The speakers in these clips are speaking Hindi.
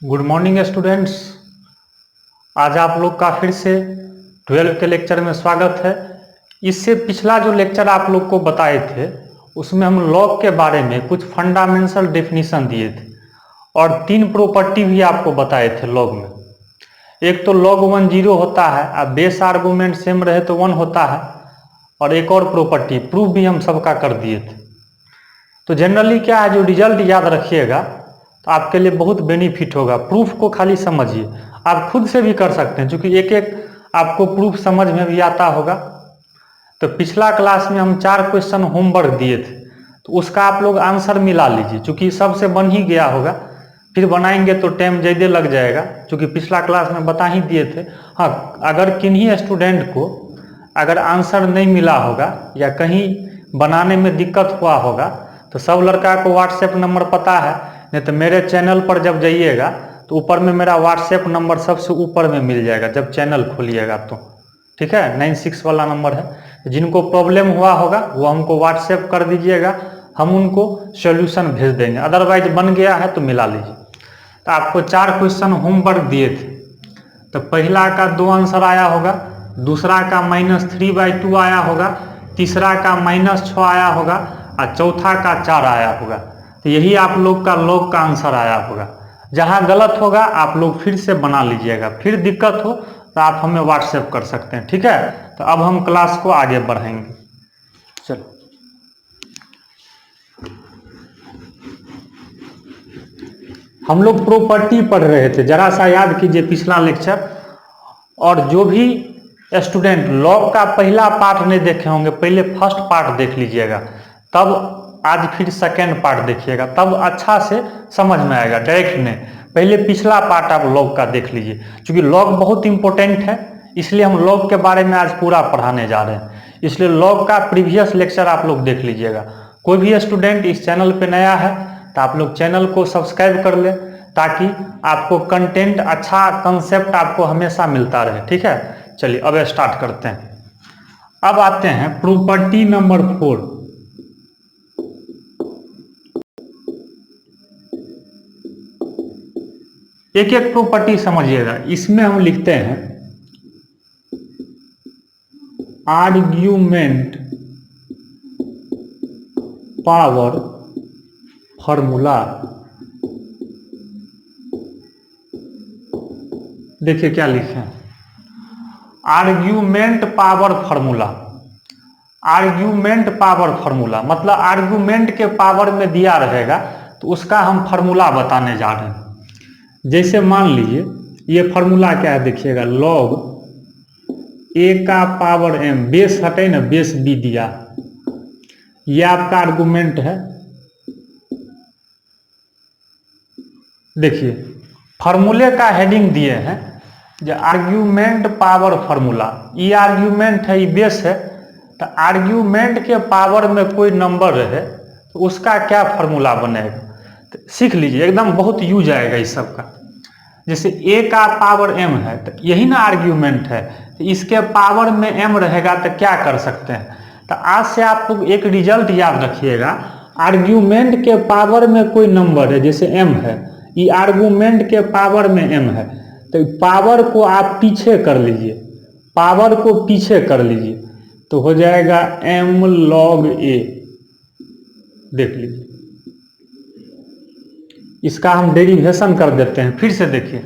Good morning students. आज आप लोग का फिर से 12 के लेक्चर में स्वागत है। इससे पिछला जो लेक्चर आप लोग को बताए थे उसमें हम लॉग के बारे में कुछ फंडामेंटल डेफिनेशन दिए थे और 3 प्रॉपर्टी भी आपको बताए थे लॉग में। एक तो log 1 0 होता है, अब बेस आर्गूमेंट सेम रहे तो 1 होता है, और एक और प्रॉपर्टी प्रूफ भी हम सबका कर दिए थे। तो जनरली क्या है, जो रिजल्ट याद रखिएगा तो आपके लिए बहुत बेनिफिट होगा। प्रूफ को खाली समझिए, आप खुद से भी कर सकते हैं क्योंकि एक एक आपको प्रूफ समझ में भी आता होगा। तो पिछला क्लास में हम 4 क्वेश्चन होमवर्क दिए थे, तो उसका आप लोग आंसर मिला लीजिए क्योंकि सबसे बन ही गया होगा। फिर बनाएंगे तो टाइम ज़्यादा लग जाएगा क्योंकि पिछला क्लास में बता ही दिए थे। हाँ, अगर किन्हीं स्टूडेंट को अगर आंसर नहीं मिला होगा या कहीं बनाने में दिक्कत हुआ होगा तो सब लड़का को व्हाट्सएप नंबर पता है, नहीं तो मेरे चैनल पर जब जाइएगा तो ऊपर में मेरा व्हाट्सएप नंबर सबसे ऊपर में मिल जाएगा जब चैनल खोलिएगा तो, ठीक है। 96 वाला नंबर है। जिनको प्रॉब्लम हुआ होगा वो हमको व्हाट्सएप कर दीजिएगा, हम उनको सॉल्यूशन भेज देंगे। अदरवाइज बन गया है तो मिला लीजिए। तो आपको 4 क्वेश्चन होमवर्क दिए थे, तो पहला का 2 आंसर आया होगा, दूसरा का -3/2 आया होगा, तीसरा का -6 आया होगा और चौथा का 4 आया होगा। तो यही आप लोग का लॉग का आंसर आया होगा। जहां गलत होगा आप लोग फिर से बना लीजिएगा, फिर दिक्कत हो तो आप हमें व्हाट्सएप कर सकते हैं, ठीक है। तो अब हम क्लास को आगे बढ़ाएंगे। चलो, हम लोग प्रॉपर्टी पढ़ रहे थे, जरा सा याद कीजिए पिछला लेक्चर। और जो भी स्टूडेंट लॉग का पहला पार्ट नहीं देखे होंगे, पहले फर्स्ट पार्ट देख लीजिएगा, तब आज फिर सेकेंड पार्ट देखिएगा, तब अच्छा से समझ में आएगा। डायरेक्ट नहीं, पहले पिछला पार्ट आप लॉग का देख लीजिए क्योंकि लॉग बहुत इंपॉर्टेंट है, इसलिए हम लॉग के बारे में आज पूरा पढ़ाने जा रहे हैं। इसलिए लॉग का प्रीवियस लेक्चर आप लोग देख लीजिएगा। कोई भी स्टूडेंट इस चैनल पे नया है तो आप लोग चैनल को सब्सक्राइब कर ले ताकि आपको कंटेंट, अच्छा कंसेप्ट आपको हमेशा मिलता रहे, ठीक है। चलिए अब स्टार्ट करते हैं। अब आते हैं प्रॉपर्टी नंबर 4। एक एक प्रॉपर्टी समझिएगा। इसमें हम लिखते हैं आर्ग्यूमेंट पावर फॉर्मूला। देखिए क्या लिखे हैं, argument power formula. Argument power formula मतलब आर्ग्यूमेंट के पावर में दिया रहेगा तो उसका हम फॉर्मूला बताने जा रहे हैं। जैसे मान लीजिए ये फॉर्मूला क्या है, देखिएगा, log a का पावर m, बेस हटे ना, बेस b दिया, ये आपका आर्गुमेंट है। देखिए फॉर्मूले का हेडिंग दिए हैं जो आर्ग्यूमेंट पावर फॉर्मूला। ये आर्ग्यूमेंट है, ये बेस है, तो आर्ग्यूमेंट के पावर में कोई नंबर रहे तो उसका क्या फॉर्मूला बनेगा, तो सीख लीजिए, एकदम बहुत यूज आएगा इस सब का। जैसे a का पावर m है तो यही ना आर्ग्यूमेंट है, तो इसके पावर में m रहेगा तो क्या कर सकते हैं। तो आज से आप लोग एक रिजल्ट याद रखिएगा, आर्ग्यूमेंट के पावर में कोई नंबर है, जैसे m है, ये आर्गूमेंट के पावर में m है, तो पावर को आप पीछे कर लीजिए, पावर को पीछे कर लीजिए तो हो जाएगा m log a। देख लीजिए, इसका हम डेरिवेशन कर देते हैं। फिर से देखिए,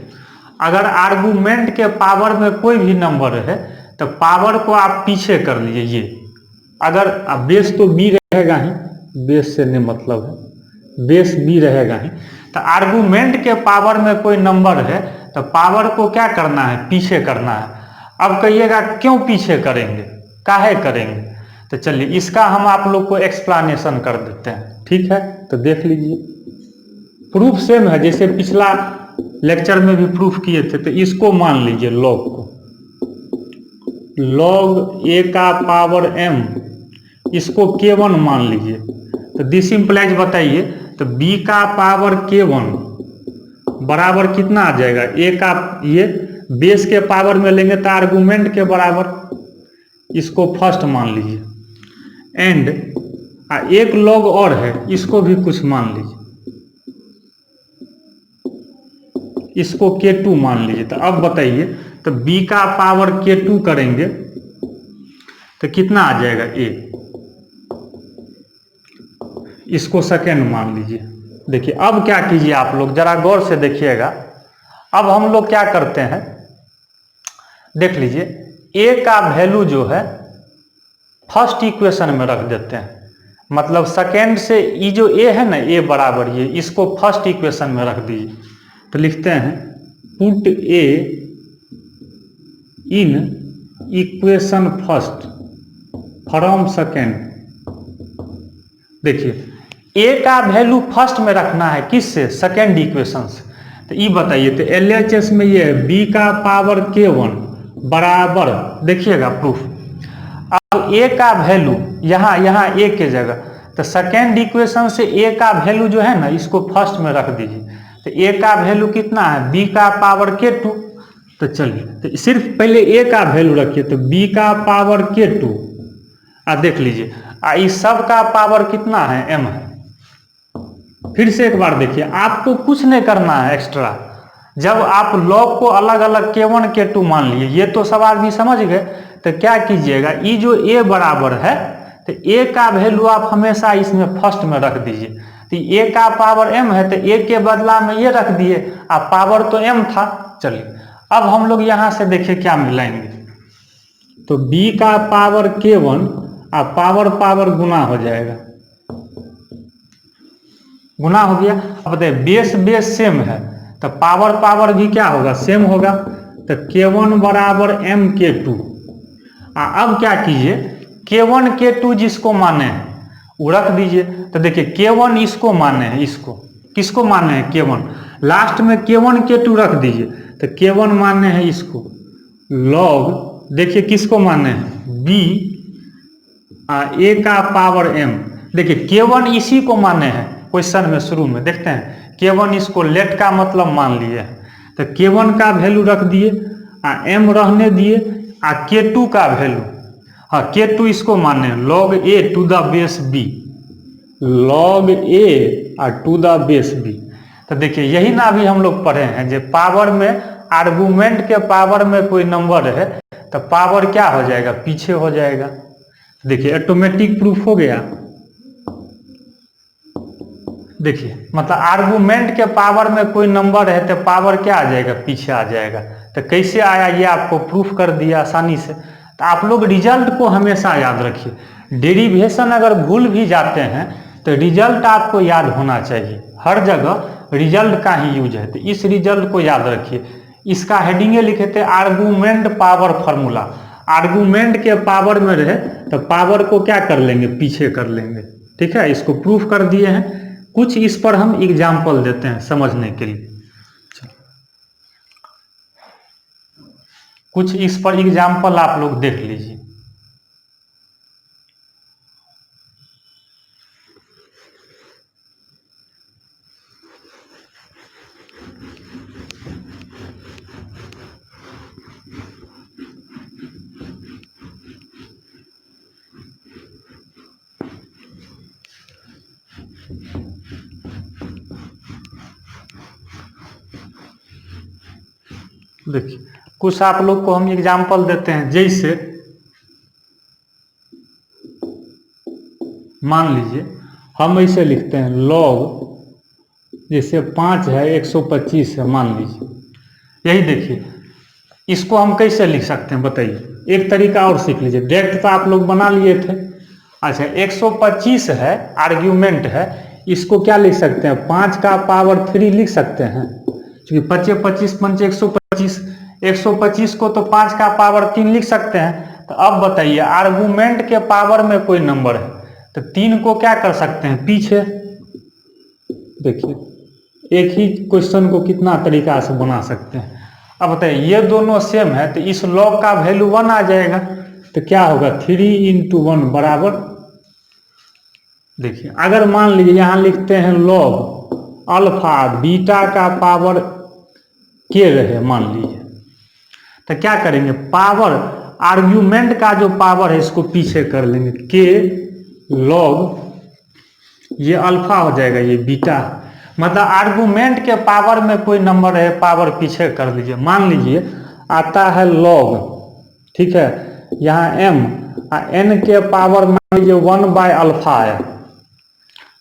अगर आर्गूमेंट के पावर में कोई भी नंबर है तो पावर को आप पीछे कर लीजिए। ये अगर बेस तो b रहेगा ही, बेस से नहीं मतलब है, बेस b रहेगा ही, तो आर्गूमेंट के पावर में कोई नंबर है तो पावर को क्या करना है, पीछे करना है। अब कहिएगा क्यों पीछे करेंगे, काहे करेंगे, तो चलिए इसका हम आप लोग को एक्सप्लेनेशन कर देते हैं, ठीक है। तो देख लीजिए, प्रूफ सेम है जैसे पिछला लेक्चर में भी प्रूफ किए थे। तो इसको मान लीजिए लॉग को, log a का पावर m, इसको k1 मान लीजिए। तो दिस इंप्लाइज बताइए, तो b का पावर k1 बराबर कितना आ जाएगा, a का, ये बेस के पावर में लेंगे तो आर्गूमेंट के बराबर, इसको फर्स्ट मान लीजिए। एंड एक log और है, इसको भी कुछ मान लीजिए, इसको K2 मान लीजिए। तो अब बताइए, तो B का पावर K2 करेंगे तो कितना आ जाएगा A, इसको सेकेंड मान लीजिए। देखिए अब क्या कीजिए आप लोग जरा गौर से देखिएगा। अब हम लोग क्या करते हैं, देख लीजिए, A का वैल्यू जो है फर्स्ट इक्वेशन में रख देते हैं। मतलब सेकेंड से ये जो A है ना, A बराबर ये, इसको फर्स्ट इक्वेशन में रख दीजिए। तो लिखते हैं put A in equation first from second. देखिए A का वैल्यू फर्स्ट में रखना है, किससे, सेकेंड इक्वेशन से। तो ये बताइए, तो LHS में ये B का पावर K1 बराबर, देखिएगा प्रूफ। अब A का वैल्यू यहाँ A के जगह, तो सेकेंड इक्वेशन से A का वैल्यू जो है ना, इसको फर्स्ट में रख दीजिए। तो A का वैल्यू कितना है, B का पावर K2। तो चलिए, तो सिर्फ पहले A का वैल्यू रखिए, तो B का पावर K2। देख लीजिए, इस सब का पावर कितना है, M है। फिर से एक बार देखिए, आपको कुछ नहीं करना है एक्स्ट्रा। जब आप लॉग को अलग अलग K1 K2 मान लिए, ये तो सब आदमी समझ गए। तो क्या कीजिएगा, ये जो A बराबर है, तो A का वैल्यू आप हमेशा इसमें फर्स्ट में रख दीजिए। तो A का पावर M है, तो A के बदला में ये रख दिए, अब पावर तो M था। चलिए अब हम लोग यहां से देखिए क्या मिलाएंगे। तो B का पावर K1 अब पावर गुना हो जाएगा, गुना हो गया। अब बताइए बेस सेम है, तो पावर भी क्या होगा, सेम होगा। तो K1 बराबर M K2। अब क्या कीजिए, K1 K2 जिसको माने हैं वो रख दीजिए। तो देखिए K1 इसको माने हैं, इसको किसको माने हैं, K1, लास्ट में K1 K2 रख दीजिए। तो K1 माने हैं इसको, लॉग देखिए किसको माने हैं, B A का पावर M। देखिए K1 इसी को माने हैं, क्वेश्चन में शुरू में देखते हैं K1 इसको लेट का मतलब मान लिए हैं। तो K1 का वैल्यू रख दिए, M रहने दिए, K2 का वैल्यू, हाँ K2 इसको माने log A to the base B, log A to the base B। तो देखिए यही ना अभी हम लोग पढ़े हैं, जो पावर में आर्गुमेंट के पावर में कोई नंबर है तो पावर क्या हो जाएगा, पीछे हो जाएगा। देखिए ऑटोमेटिक प्रूफ हो गया। देखिए मतलब आर्गुमेंट के पावर में कोई नंबर है तो पावर क्या आ जाएगा, पीछे आ जाएगा। तो कैसे आया ये आपको प्रूफ कर दिया आसानी से। तो आप लोग रिजल्ट को हमेशा याद रखिए। डेरिवेशन अगर भूल भी जाते हैं तो रिजल्ट आपको याद होना चाहिए, हर जगह रिजल्ट का ही यूज है। तो इस रिजल्ट को याद रखिए। इसका हेडिंग लिखे थे आर्गुमेंट पावर फार्मूला। आर्गुमेंट के पावर में रहे तो पावर को क्या कर लेंगे, पीछे कर लेंगे। ठीक है, इसको प्रूफ कर दिए हैं। कुछ इस पर हम एग्जाम्पल देते हैं समझने के लिए। कुछ इस पर एग्जाम्पल आप लोग देख लीजिए। देखिए कुछ आप लोग को हम एग्जाम्पल देते हैं। जैसे मान लीजिए हम ऐसे लिखते हैं लॉग, जैसे 5 है 125 है मान लीजिए। यही देखिए इसको हम कैसे लिख सकते हैं बताइए। एक तरीका और सीख लीजिए, डायरेक्ट तो आप लोग बना लिए थे। अच्छा 125 है, आर्ग्यूमेंट है, इसको क्या लिख सकते हैं, 5 का पावर 3 लिख सकते हैं। क्योंकि 25 पंच 125 को तो 5 का पावर 3 लिख सकते हैं। तो अब बताइए आर्गुमेंट के पावर में कोई नंबर है तो 3 को क्या कर सकते हैं, पीछे। देखिए एक ही क्वेश्चन को कितना तरीका से बना सकते हैं। अब बताइए ये दोनों सेम है तो इस लॉग का वैल्यू 1 आ जाएगा। तो क्या होगा, 3 × 1 बराबर। देखिए अगर मान लीजिए यहां लिखते हैं लॉग अल्फा बीटा का पावर के रहे मान लीजिए, तो क्या करेंगे, पावर आर्ग्यूमेंट का जो पावर है इसको पीछे कर लेंगे, के लॉग ये अल्फा हो जाएगा, ये बीटा। मतलब आर्गुमेंट के पावर में कोई नंबर है, पावर पीछे कर लीजिए। मान लीजिए आता है लॉग, ठीक है, यहाँ m n के पावर मान लीजिए 1/अल्फा आया,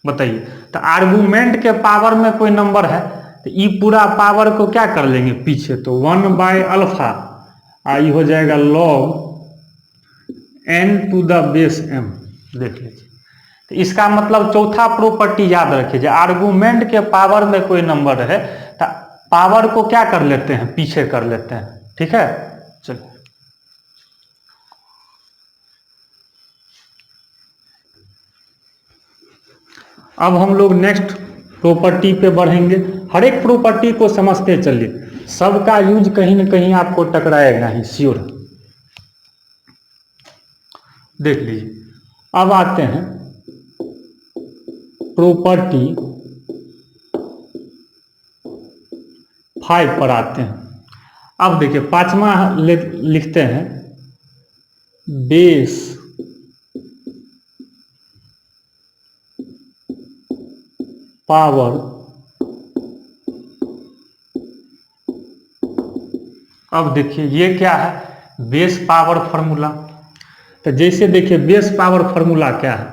बताइए। तो आर्गुमेंट के पावर में कोई नंबर है तो ये पूरा पावर को क्या कर लेंगे पीछे, तो 1/अल्फा आई हो जाएगा log n to the base m। देख लीजिए, तो इसका मतलब चौथा प्रॉपर्टी याद रखिए, आर्गुमेंट के पावर में कोई नंबर है तो पावर को क्या कर लेते हैं, पीछे कर लेते हैं, ठीक है। चलिए अब हम लोग नेक्स्ट प्रॉपर्टी पे बढ़ेंगे। हर एक प्रॉपर्टी को समझते चलिए, सबका यूज कहीं ना कहीं आपको टकराएगा ही, श्योर। देख लीजिए, अब आते हैं प्रॉपर्टी 5 पर आते हैं। अब देखिए पांचवा लिखते हैं बेस पावर। अब देखिए ये क्या है, बेस पावर फॉर्मूला। तो जैसे देखिए बेस पावर फॉर्मूला क्या है,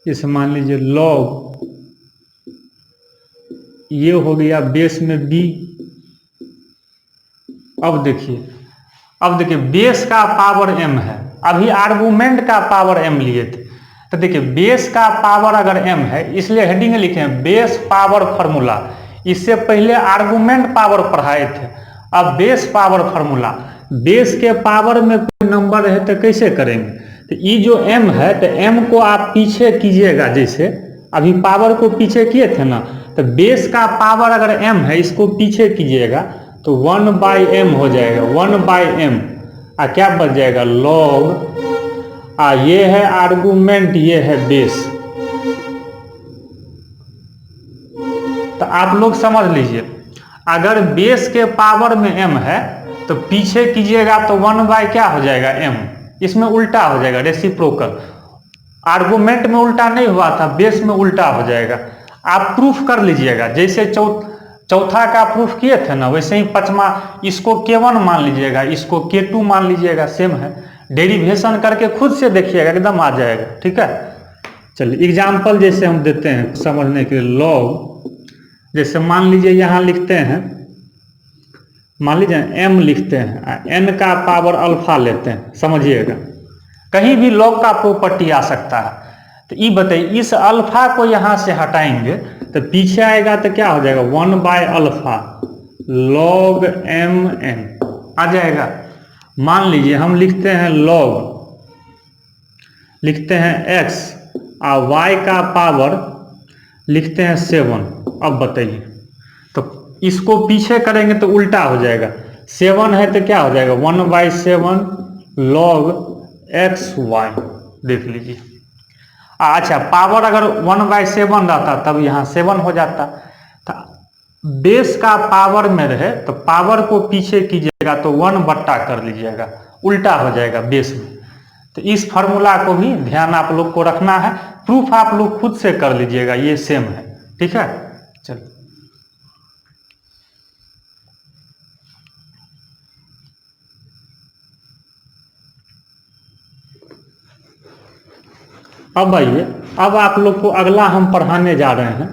जैसे मान लीजिए लॉग, ये हो गया बेस में b। अब देखिए बेस का पावर m है, अभी आर्गुमेंट का पावर m लिए थे। तो देखिए बेस का पावर अगर m है, इसलिए हेडिंग लिखे हैं बेस पावर फॉर्मूला। इससे पहले आर्गुमेंट पावर पढ़ाए थे, अब बेस पावर फॉर्मूला। बेस के पावर में कोई नंबर है तो कैसे करेंगे, तो ये जो m है तो m को आप पीछे कीजिएगा, जैसे अभी पावर को पीछे किए थे ना, तो बेस का पावर अगर m है इसको पीछे कीजिएगा तो 1/m हो जाएगा, 1/m। क्या बच जाएगा log, ये है आर्गुमेंट, ये है बेस। तो आप लोग समझ लीजिए, अगर बेस के पावर में m है तो पीछे कीजिएगा तो 1/ क्या हो जाएगा m, इसमें उल्टा हो जाएगा, रेसिप्रोकल। आर्गुमेंट में उल्टा नहीं हुआ था, बेस में उल्टा हो जाएगा। आप प्रूफ कर लीजिएगा, जैसे चौथा का प्रूफ किए थे ना, वैसे ही पांचवा, इसको K1 मान लीजिएगा, इसको K2 मान लीजिएगा, सेम है। डेरिवेशन करके खुद से देखिएगा, एकदम आ जाएगा, ठीक है। चलिए एग्जाम्पल जैसे हम देते हैं समझने के लिए। लॉग, जैसे मान लीजिए यहाँ लिखते हैं, मान लीजिए m लिखते हैं, n का पावर अल्फा लेते हैं, समझिएगा। कहीं भी लॉग का प्रॉपर्टी आ सकता है। तो ये बताइए, इस अल्फा को यहाँ से हटाएंगे तो पीछे आएगा तो क्या हो जाएगा 1/अल्फा log mn आ जाएगा। मान लीजिए हम लिखते हैं log, लिखते हैं x और y का पावर लिखते हैं 7। अब बताइए, तो इसको पीछे करेंगे तो उल्टा हो जाएगा, 7 है तो क्या हो जाएगा 1/7 log xy। देख लीजिए, अच्छा पावर अगर 1/7 रहता तब यहाँ 7 हो जाता। तो बेस का पावर में रहे तो पावर को पीछे कीजिएगा तो 1/, कर लीजिएगा, उल्टा हो जाएगा बेस में। तो इस फार्मूला को भी ध्यान आप लोग को रखना है, प्रूफ आप लोग खुद से कर लीजिएगा, ये सेम है, ठीक है। चलिए अब आइए, अब आप लोग को अगला हम पढ़ाने जा रहे हैं।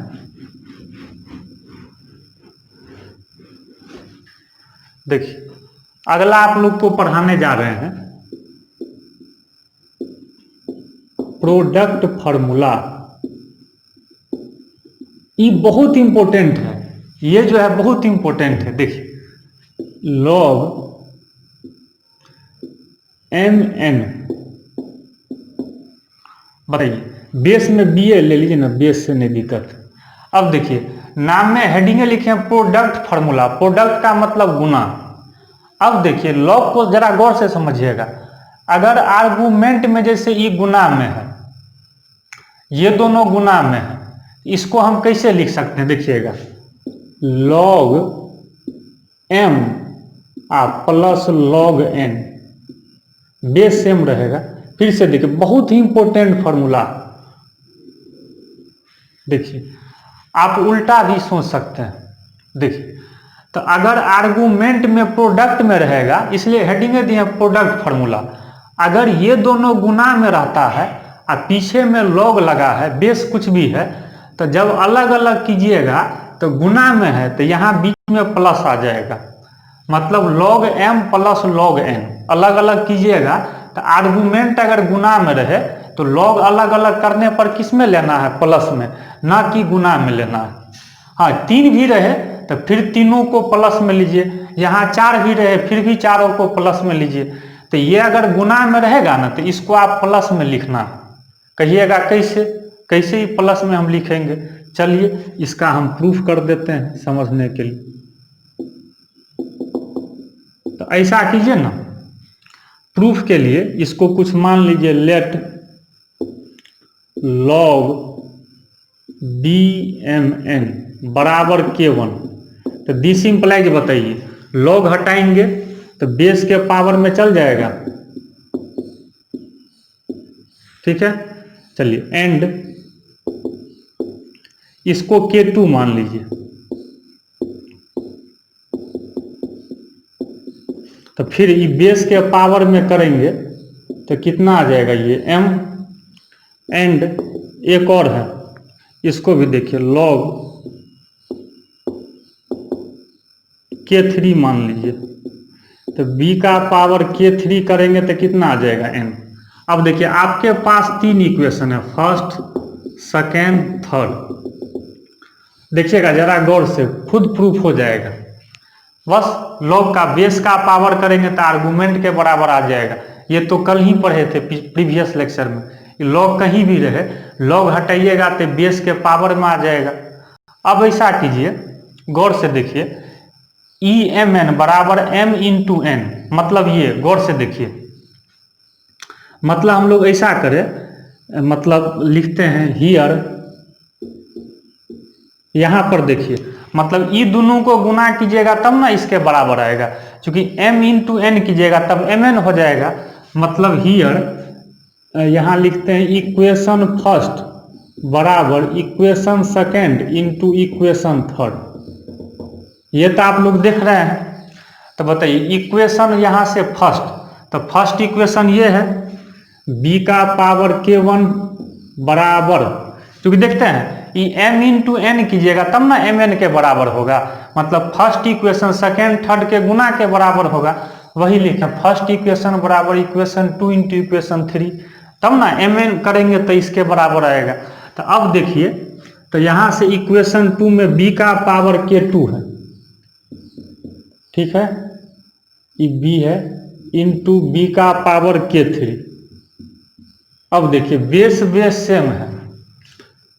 देखिए अगला आप लोग को पढ़ाने जा रहे हैं प्रोडक्ट फार्मूला। ये बहुत इंपॉर्टेंट है, ये जो है बहुत इंपॉर्टेंट है। देखिए log mn, बताइए बेस में bA ले लीजिए ना, बेस से नहीं दिक्कत। अब देखिए नाम में हेडिंग लिखे हैं प्रोडक्ट फार्मूला, प्रोडक्ट का मतलब गुना। अब देखिए लॉग को जरा गौर से समझिएगा, अगर आर्गुमेंट में जैसे ये गुना में है, ये दोनों गुना में है, इसको हम कैसे लिख सकते हैं, देखिएगा log m plus log n, base same रहेगा। फिर से देखिए बहुत ही इंपॉर्टेंट फार्मूला, देखिए आप उल्टा भी सोच सकते हैं। देखिए, तो अगर आर्गुमेंट में प्रोडक्ट में रहेगा, इसलिए हेडिंग दिए प्रोडक्ट फार्मूला, अगर ये दोनों गुना में रहता है और पीछे में लॉग लगा है, बेस कुछ भी है, तो जब अलग अलग कीजिएगा तो गुना में है तो यहाँ बीच में प्लस आ जाएगा, मतलब log m plus log n। अलग अलग कीजिएगा तो आर्गुमेंट अगर गुना में रहे तो log अलग अलग करने पर किस में लेना है, प्लस में, ना कि गुना में लेना है। हाँ, 3 भी रहे तो फिर तीनों को प्लस में लीजिए, यहाँ 4 भी रहे फिर भी चारों को प्लस में लीजिए। तो ये अगर गुना में रहेगा ना तो इसको आप प्लस में लिखना है। कहिएगा कैसे, कैसे ही प्लस में हम लिखेंगे। चलिए इसका हम प्रूफ कर देते हैं समझने के लिए। तो ऐसा कीजिए ना, प्रूफ के लिए इसको कुछ मान लीजिए, लेट log bmn बराबर k1। तो दिस इंप्लाइज बताइए, log हटाएंगे तो बेस के पावर में चल जाएगा, ठीक है। चलिए एंड इसको k2 मान लीजिए, तो फिर ये बेस के पावर में करेंगे तो कितना आ जाएगा, ये m। एंड एक और है, इसको भी देखिए, log k3 मान लीजिए, तो b का पावर k3 करेंगे तो कितना आ जाएगा, n। अब देखिए आपके पास 3 इक्वेशन है, फर्स्ट सेकेंड थर्ड। देखिएगा जरा गौर से, खुद प्रूफ हो जाएगा। बस log का बेस का पावर करेंगे तो आर्गुमेंट के बराबर आ जाएगा। ये तो कल ही पढ़े थे प्रीवियस लेक्चर में। log कहीं भी रहे, log हटाइएगा तो बेस के पावर में आ जाएगा। अब ऐसा कीजिए, गौर से देखिए, EMN बराबर m इंटू एन, मतलब ये गौर से देखिए, मतलब हम लोग ऐसा करें, मतलब लिखते हैं हियर, यहां पर देखिए, मतलब ये दोनों को गुना कीजिएगा तब ना इसके बराबर आएगा, क्योंकि m इंटू एन कीजिएगा तब mn हो जाएगा। मतलब हियर यहां लिखते हैं इक्वेशन फर्स्ट बराबर equation second into equation third. ये तो आप लोग देख रहे हैं। तो बताइए इक्वेशन यहां से फर्स्ट, तो फर्स्ट इक्वेशन ये है, b का पावर k1 बराबर, क्योंकि देखते हैं ये m इंटू एन कीजिएगा तब ना mn के बराबर होगा, मतलब फर्स्ट इक्वेशन सेकेंड थर्ड के गुना के बराबर होगा। वही लिखे, फर्स्ट इक्वेशन बराबर इक्वेशन 2 इंटू इक्वेशन 3, तब ना mn करेंगे तो इसके बराबर आएगा। तो अब देखिए, तो यहां से इक्वेशन 2 में b का पावर k2 है, ठीक है, ये b है, इंटू b का पावर k3। अब देखिए बेस बेस सेम है,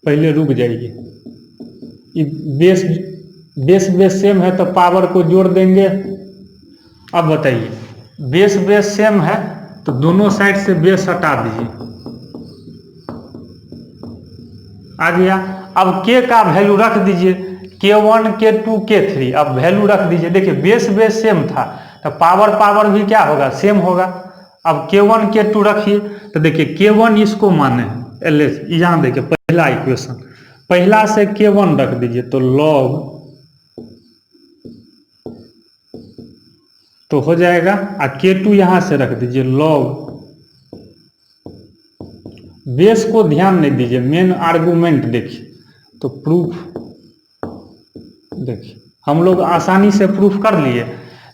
पहले रुक जाइए, ये बेस बेस बेस सेम है तो पावर को जोड़ देंगे। अब बताइए बेस बेस सेम है तो दोनों साइड से बेस हटा दीजिए, आ गया। अब k का वैल्यू रख दीजिए, k1 k2 k3, अब वैल्यू रख दीजिए। देखिए बेस बेस सेम था तो पावर पावर भी क्या होगा, सेम होगा। अब k1 k2 रखिए, तो देखिए k1 इसको माने एल, यहाँ देखिए पहला इक्वेशन, पहला से k1 रख दीजिए तो log तो हो जाएगा, और k2 यहां से रख दीजिए log। बेस को ध्यान नहीं दीजिए, मेन आर्गुमेंट देखिए। तो प्रूफ देखिए हम लोग आसानी से प्रूफ कर लिए।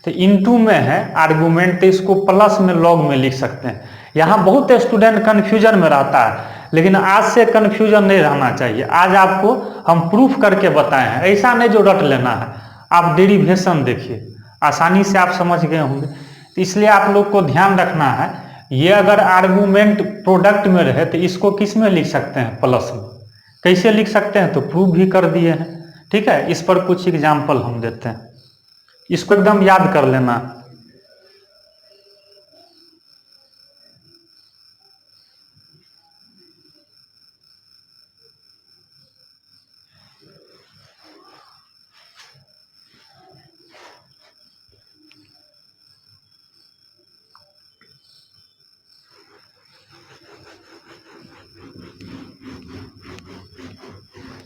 तो इनटू में है आर्गुमेंट, तो इसको प्लस में लॉग में लिख सकते हैं। यहाँ बहुत स्टूडेंट कन्फ्यूजन में रहता है, लेकिन आज से कन्फ्यूजन नहीं रहना चाहिए। आज आपको हम प्रूफ करके बताए हैं, ऐसा नहीं जो रट लेना है। आप डेरिवेशन देखिए, आसानी से आप समझ गए होंगे। तो इसलिए आप लोग को ध्यान रखना है, ये अगर आर्गुमेंट प्रोडक्ट में रहे तो इसको किस में लिख सकते हैं, प्लस में। कैसे लिख सकते हैं, तो प्रूफ भी कर दिए हैं, ठीक है। इस पर कुछ एग्जाम्पल हम देते हैं, इसको एकदम याद कर लेना।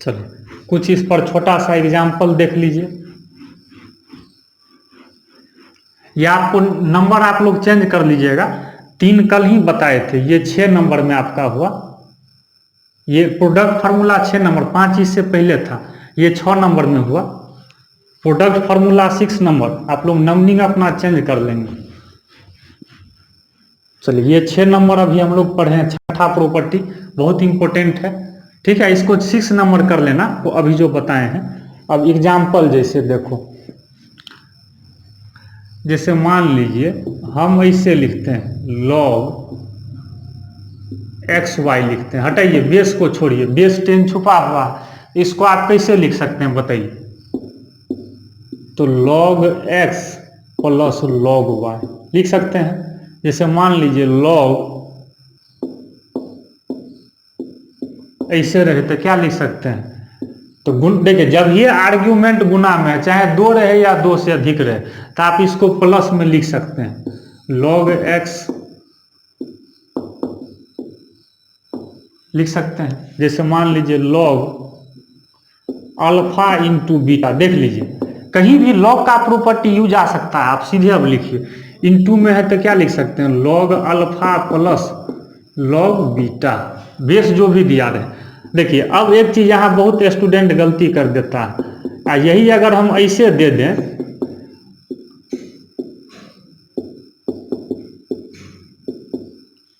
चलिए कुछ इस पर छोटा सा एग्जाम्पल देख लीजिए। ये आपको नंबर आप लोग चेंज कर लीजिएगा, 3 कल ही बताए थे, ये 6 नंबर में आपका हुआ। ये प्रोडक्ट फार्मूला 6 नंबर, 5 इससे पहले था, ये 6 नंबर में हुआ। प्रोडक्ट फार्मूला 6 नंबर, आप लोग नंबरिंग अपना चेंज कर लेंगे। चलिए, ये 6 नंबर अभी हम लोग पढ़े हैं, छठा प्रॉपर्टी बहुत इंपॉर्टेंट है, ठीक है। इसको 6 नंबर कर लेना, वो अभी जो बताए हैं। अब एग्जाम्पल जैसे देखो, जैसे मान लीजिए हम ऐसे लिखते हैं log xy लिखते हैं, हटाइए बेस को छोड़िए, बेस 10 छुपा हुआ, इसको आप कैसे लिख सकते हैं बताइए? तो log x plus log y लिख सकते हैं। जैसे मान लीजिए log ऐसे रहे तो क्या लिख सकते हैं? तो देखिए, जब ये आर्ग्यूमेंट गुना में है, चाहे 2 रहे या 2 से अधिक रहे, तो आप इसको प्लस में लिख सकते हैं, log x लिख सकते हैं। जैसे मान लीजिए log अल्फा इंटू बीटा, देख लीजिए कहीं भी log का प्रॉपर्टी यूज आ सकता है, आप सीधे अब लिखिए। इंटू में है तो क्या लिख सकते हैं? log alpha plus log beta, base जो भी दिया रहे। देखिए, अब एक चीज यहाँ बहुत स्टूडेंट गलती कर देता है, यही अगर हम ऐसे दे दें,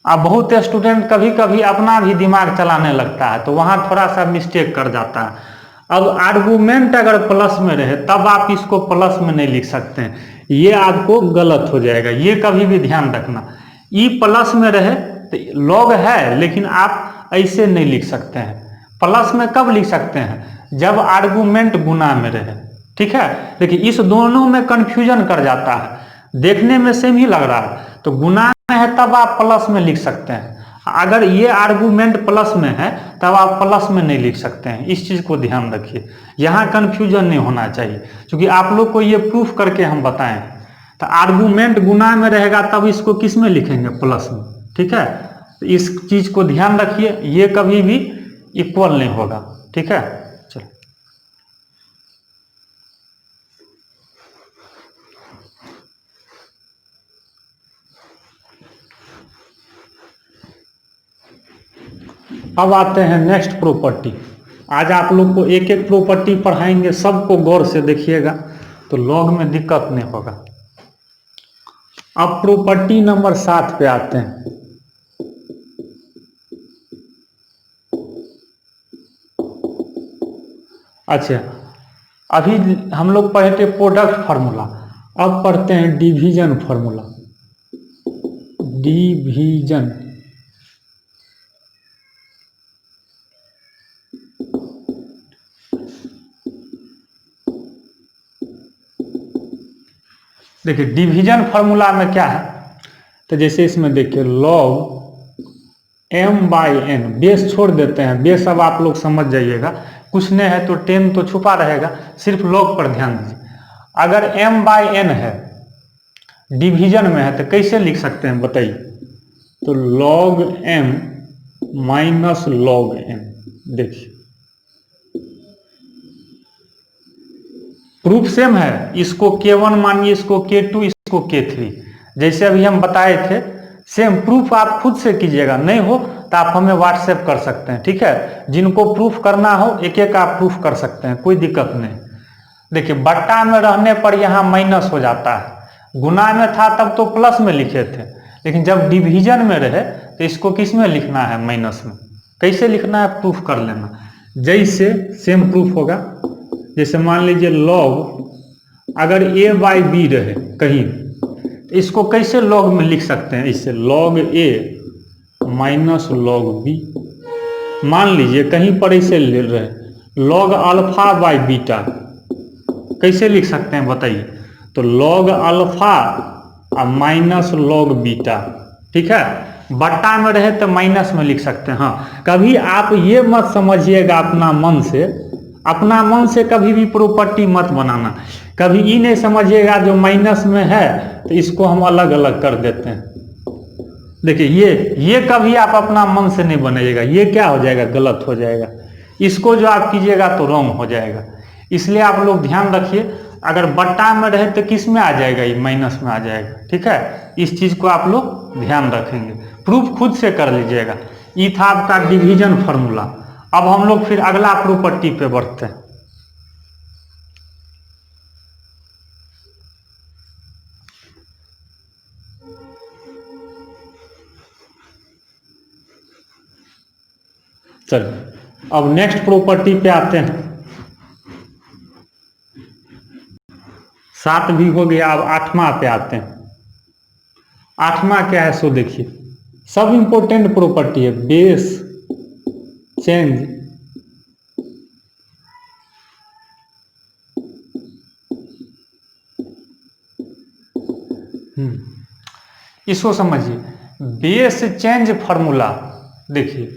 अब बहुत स्टूडेंट कभी कभी अपना भी दिमाग चलाने लगता है, तो वहाँ थोड़ा सा मिस्टेक कर जाता है। अब आर्गुमेंट अगर प्लस में रहे तब आप इसको प्लस में नहीं लिख सकते हैं, ये आपको गलत हो जाएगा, ये कभी भी ध्यान रखना। ई प्लस में रहे तो लॉग है, लेकिन आप ऐसे नहीं लिख सकते हैं। प्लस में कब लिख सकते हैं? जब आर्गुमेंट गुना में रहे, ठीक है। देखिए, इस दोनों में कंफ्यूजन कर जाता है, देखने में सेम ही लग रहा है, तो गुना में है तब आप प्लस में लिख सकते हैं, अगर ये आर्गुमेंट प्लस में है तब आप प्लस में नहीं लिख सकते हैं। इस चीज को ध्यान रखिए, यहाँ कंफ्यूजन नहीं होना चाहिए, क्योंकि आप लोग को ये प्रूफ करके हम बताएं। तो आर्गुमेंट गुना में रहेगा तब इसको किस में लिखेंगे? प्लस में, ठीक है। तो इस चीज को ध्यान रखिए, ये कभी भी इक्वल नहीं होगा, ठीक है। चलो, अब आते हैं नेक्स्ट प्रॉपर्टी। आज आप लोग को एक एक प्रॉपर्टी पढ़ाएंगे, सबको गौर से देखिएगा तो लॉग में दिक्कत नहीं होगा। अब प्रॉपर्टी नंबर 7 पे आते हैं। अच्छा, अभी हम लोग पढ़े थे प्रोडक्ट फार्मूला, अब पढ़ते हैं डिवीजन फार्मूला। डिवीजन, देखिए डिवीजन फार्मूला में क्या है, तो जैसे इसमें देखिए log m/n, बेस छोड़ देते हैं, बेस अब आप लोग समझ जाइएगा, कुछ नहीं है तो 10 तो छुपा रहेगा, सिर्फ log पर ध्यान दीजिए। अगर m/n है, डिवीजन में है, तो कैसे लिख सकते हैं बताइए? तो log m minus log n, देखिए प्रूफ सेम है, इसको K1 मानिए, इसको K2, इसको K3, जैसे अभी हम बताए थे, सेम प्रूफ आप खुद से कीजिएगा, नहीं हो तो आप हमें व्हाट्सएप कर सकते हैं, ठीक है। जिनको प्रूफ करना हो एक एक आप प्रूफ कर सकते हैं, कोई दिक्कत नहीं। देखिए, बट्टा में रहने पर यहाँ माइनस हो जाता है, गुना में था तब तो प्लस में लिखे थे, लेकिन जब डिवीजन में रहे तो इसको किस में लिखना है? माइनस में। कैसे लिखना है? प्रूफ कर लेना, जैसे सेम प्रूफ होगा। जैसे मान लीजिए log अगर a/b रहे कहीं, तो इसको कैसे log में लिख सकते हैं? इससे log a minus log b। मान लीजिए कहीं पर ऐसे ले रहे log अल्फा बाई बीटा, कैसे लिख सकते हैं बताइए? तो log alpha minus log beta, ठीक है। बट्टा में रहे तो माइनस में लिख सकते हैं। हाँ, कभी आप ये मत समझिएगा अपना मन से कभी भी प्रॉपर्टी मत बनाना, कभी ये नहीं समझिएगा जो माइनस में है तो इसको हम अलग अलग कर देते हैं। देखिए, ये कभी आप अपना मन से नहीं बनाइएगा, ये क्या हो जाएगा? गलत हो जाएगा। इसको जो आप कीजिएगा तो रॉन्ग हो जाएगा। इसलिए आप लोग ध्यान रखिए, अगर बट्टा में रहे तो किस में आ जाएगा, ये माइनस में आ जाएगा। ठीक है, इस चीज को आप लोग ध्यान रखेंगे, प्रूफ खुद से कर लीजिएगा। ये था आपका डिवीजन फॉर्मूला। अब हम लोग फिर अगला प्रॉपर्टी पे बढ़ते हैं। चलिए अब नेक्स्ट प्रॉपर्टी पे आते हैं। 7 भी हो गया, अब 8वां पे आते हैं। 8वां क्या है सो देखिए, सब इंपॉर्टेंट प्रॉपर्टी है, बेस चेंज इसको समझिए। बेस चेंज फॉर्मूला देखिए,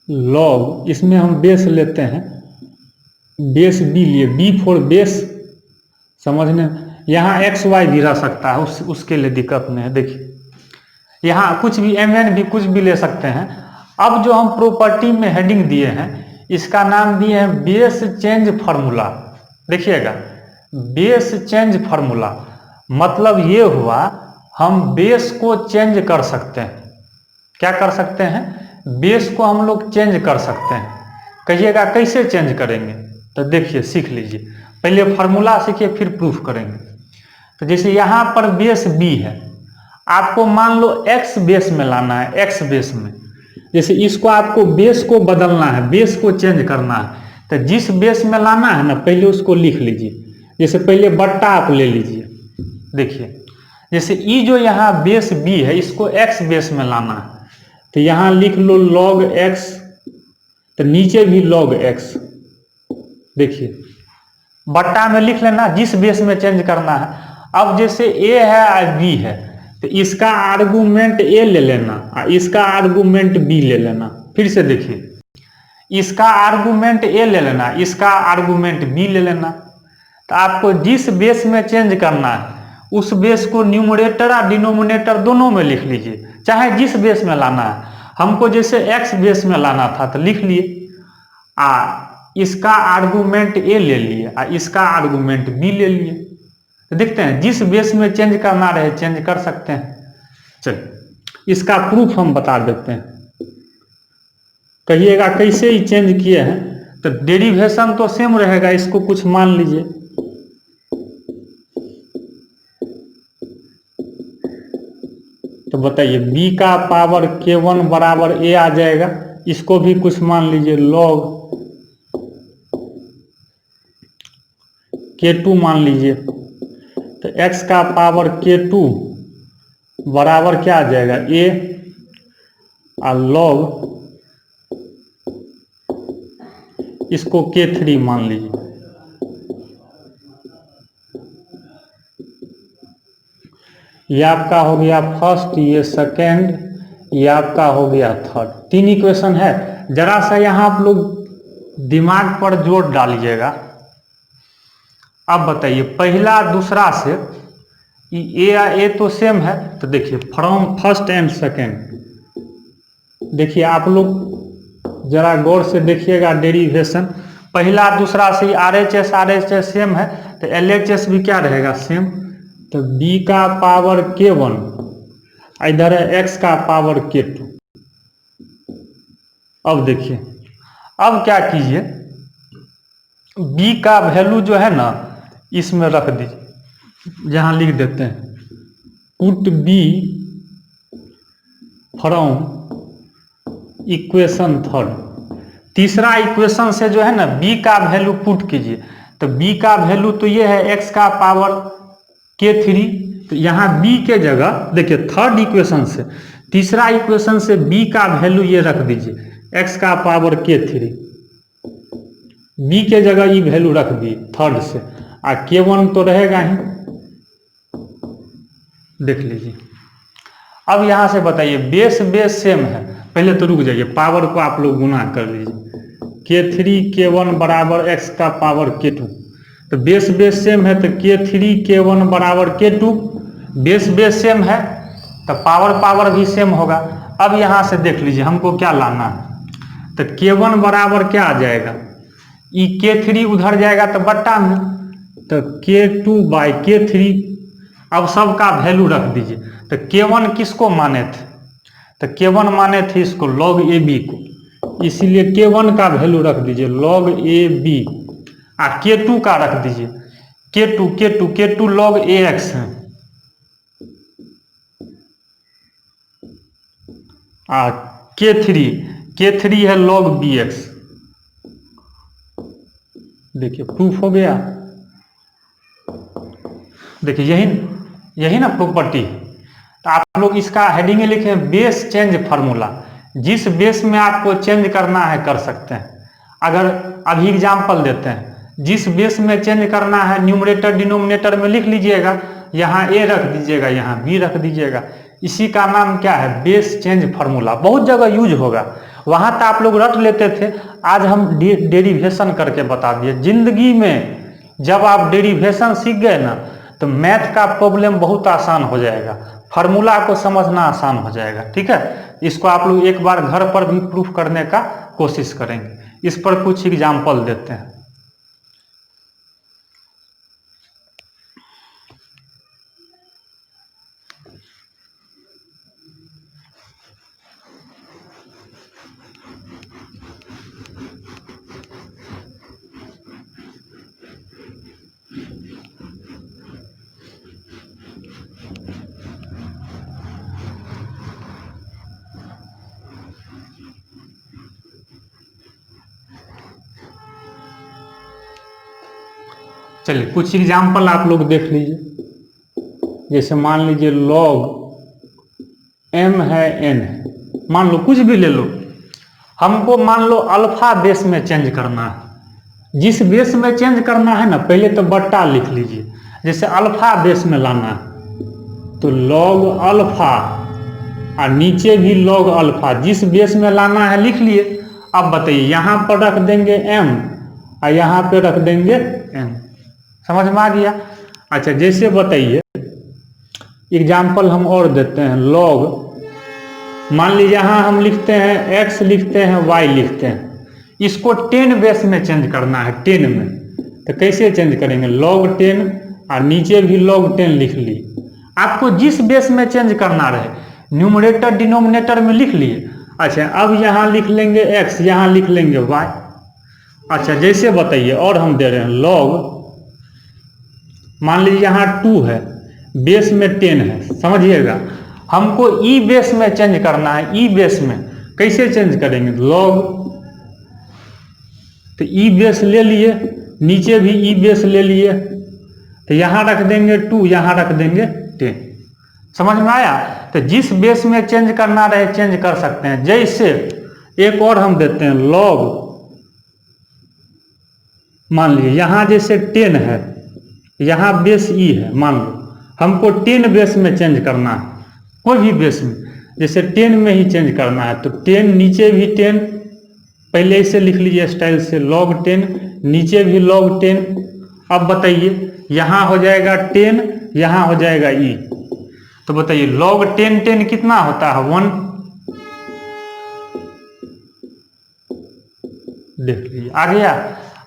लॉग, इसमें हम बेस लेते हैं, बेस बी लिए, बी फॉर बेस, समझने। यहाँ एक्स वाई भी रह सकता है, उसके लिए दिक्कत नहीं है। देखिए यहाँ कुछ भी एम एन भी कुछ भी ले सकते हैं। अब जो हम प्रॉपर्टी में हेडिंग दिए हैं, इसका नाम दिए हैं बेस चेंज फॉर्मूला। देखिएगा, बेस चेंज फॉर्मूला मतलब ये हुआ, हम बेस को चेंज कर सकते हैं। क्या कर सकते हैं, बेस को हम लोग चेंज कर सकते हैं। कहिएगा कैसे चेंज करेंगे, तो देखिए सीख लीजिए, पहले फॉर्मूला सीखिए फिर प्रूफ करेंगे। तो जैसे यहाँ पर बेस बी है, आपको मान लो एक्स बेस में लाना है, एक्स बेस में। जैसे इसको आपको बेस को बदलना है, बेस को चेंज करना है, तो जिस बेस में लाना है ना, पहले उसको लिख लीजिए। जैसे पहले बट्टा आप ले लीजिए। देखिए जैसे ई जो यहाँ बेस बी है, इसको एक्स बेस में लाना है, तो यहाँ लिख लो log x, तो नीचे भी log x। देखिए बट्टा में लिख लेना, जिस बेस में चेंज करना है। अब जैसे a है और b है, तो इसका आर्गुमेंट a ले लेना और इसका आर्गुमेंट b ले लेना। फिर से देखिए, इसका आर्गुमेंट a ले लेना, इसका आर्गुमेंट b ले लेना। तो आपको जिस बेस में चेंज करना है, उस बेस को न्यूमरेटर और डिनोमिनेटर दोनों में लिख लीजिए, चाहे जिस बेस में लाना है। हमको जैसे एक्स बेस में लाना था तो लिख लिए, इसका आर्गुमेंट ए ले लिए और इसका आर्गुमेंट बी ले लिए। तो देखते हैं, जिस बेस में चेंज करना रहे चेंज कर सकते हैं। चलिए इसका प्रूफ हम बता देते हैं, कहिएगा कैसे ही चेंज किए हैं। तो डेरिवेशन तो सेम रहेगा, इसको कुछ मान लीजिए। तो बताइए b का पावर k1 बराबर a आ जाएगा, इसको भी कुछ मान लीजिए, log k2 मान लीजिए। तो x का पावर k2 बराबर क्या आ जाएगा, a, और log इसको k3 मान लीजिए। ये आपका हो गया फर्स्ट, ये सेकेंड, ये आपका हो गया थर्ड। 3 इक्वेशन है। जरा सा यहाँ आप लोग दिमाग पर जोर डालिएगा। अब बताइए पहला दूसरा से ए या ए तो सेम है, तो देखिए फ्रॉम फर्स्ट एंड सेकेंड। देखिए आप लोग जरा गौर से देखिएगा डेरिवेशन, पहला दूसरा से RHS सेम है, तो LHS भी क्या रहेगा, सेम। तो b का पावर k1, इधर है x का पावर k2। अब देखिए, अब क्या कीजिए, b का वैल्यू जो है ना, इसमें रख दीजिए, जहां लिख देते हैं put b from equation third. तीसरा इक्वेशन से जो है ना b का वैल्यू पुट कीजिए। तो b का वैल्यू तो ये है x का पावर k3, तो यहाँ b के जगह देखिए थर्ड इक्वेशन से, तीसरा इक्वेशन से b का वैल्यू ये रख दीजिए, x का पावर k3। b के जगह ये वैल्यू रख दी थर्ड से, और k1 तो रहेगा ही, देख लीजिए। अब यहाँ से बताइए बेस बेस सेम है, पहले तो रुक जाइए, पावर को आप लोग गुना कर लीजिए। k3 k1 बराबर x का पावर k2, तो बेस सेम है, तो k3 k1 बराबर k2, बेस सेम है। तो पावर पावर भी सेम होगा। अब यहाँ से देख लीजिए हमको क्या लाना है, तो K1 बराबर क्या आ जाएगा, ई K3 उधर जाएगा तो बट्टा में, तो K2 बाई K3। अब सबका वैल्यू रख दीजिए। तो K1 किसको माने थे, तो K1 माने थे इसको log AB को, इसीलिए K1 का वैल्यू रख दीजिए log AB। और K2 का रख दीजिए K2 log AX है, और K3 है log BX। देखिए प्रूफ हो गया। देखिए यही ना प्रॉपर्टी। तो आप लोग इसका हेडिंग लिखे बेस चेंज फार्मूला। जिस बेस में आपको चेंज करना है कर सकते हैं। अगर अभी एग्जाम्पल देते हैं, जिस बेस में चेंज करना है न्यूमरेटर डिनोमिनेटर में लिख लीजिएगा, यहाँ ए रख दीजिएगा, यहाँ बी रख दीजिएगा। इसी का नाम क्या है, बेस चेंज फार्मूला। बहुत जगह यूज होगा, वहां तक आप लोग रट लेते थे। आज हम डेरिवेशन करके बता दिए। जिंदगी में जब आप डेरिवेशन सीख गए ना, तो मैथ का प्रॉब्लम बहुत आसान हो जाएगा, फार्मूला को समझना आसान हो जाएगा। ठीक है, इसको आप लोग एक बार घर पर भी प्रूफ करने का कोशिश करेंगे। इस पर कुछ एग्जाम्पल देते हैं। चलिए कुछ एग्जाम्पल आप लोग देख लीजिए। जैसे मान लीजिए log m है n है, मान लो कुछ भी ले लो। हमको मान लो अल्फा बेस में चेंज करना है। जिस बेस में चेंज करना है ना, पहले तो बट्टा लिख लीजिए। जैसे अल्फा बेस में लाना है तो log अल्फा, और नीचे भी log अल्फा। जिस बेस में लाना है लिख लिए। अब बताइए, यहाँ पर रख देंगे m और यहाँ पे रख देंगे n। समझ में आ गया। अच्छा, जैसे बताइए एग्जाम्पल हम और देते हैं। log मान लीजिए यहाँ हम लिखते हैं x लिखते हैं y लिखते हैं, इसको 10 बेस में चेंज करना है, 10 में। तो कैसे चेंज करेंगे, log 10 और नीचे भी log 10 लिख लिए। आपको जिस बेस में चेंज करना रहे, न्यूमरेटर डिनोमिनेटर में लिख लिए। अच्छा, अब यहाँ लिख लेंगे x, यहाँ लिख लेंगे y। अच्छा, जैसे बताइए और हम दे रहे हैं log मान लीजिए यहाँ 2 है, बेस में 10 है। समझिएगा, हमको ई बेस में चेंज करना है। ई बेस में कैसे चेंज करेंगे, log, तो ई बेस ले लिए, नीचे भी ई बेस ले लिए, तो यहाँ रख देंगे 2, यहाँ रख देंगे 10। समझ में आया। तो जिस बेस में चेंज करना रहे चेंज कर सकते हैं। जैसे एक और हम देते हैं log, मान लीजिए यहाँ जैसे 10 है, यहाँ बेस ई है, मान लो हमको 10 बेस में चेंज करना है, कोई भी बेस में। जैसे 10 में ही चेंज करना है तो 10 नीचे भी 10, पहले इसे लिख लीजिए स्टाइल से log 10, नीचे भी log 10। अब बताइए, यहाँ हो जाएगा 10, यहाँ हो जाएगा ई। तो बताइए log 10 कितना होता है, 1। देख लीजिए आ गया।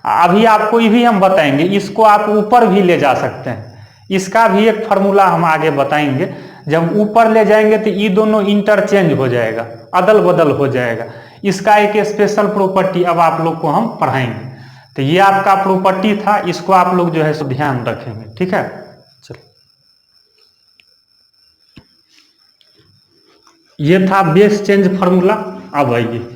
अभी आपको ये भी हम बताएंगे, इसको आप ऊपर भी ले जा सकते हैं। इसका भी एक फार्मूला हम आगे बताएंगे। जब ऊपर ले जाएंगे तो ये दोनों इंटरचेंज हो जाएगा, अदल बदल हो जाएगा। इसका एक स्पेशल प्रॉपर्टी अब आप लोग को हम पढ़ाएंगे। तो ये आपका प्रॉपर्टी था, इसको आप लोग जो है सो ध्यान रखेंगे। ठीक है, चलो, ये था बेस चेंज फार्मूला। अब आइए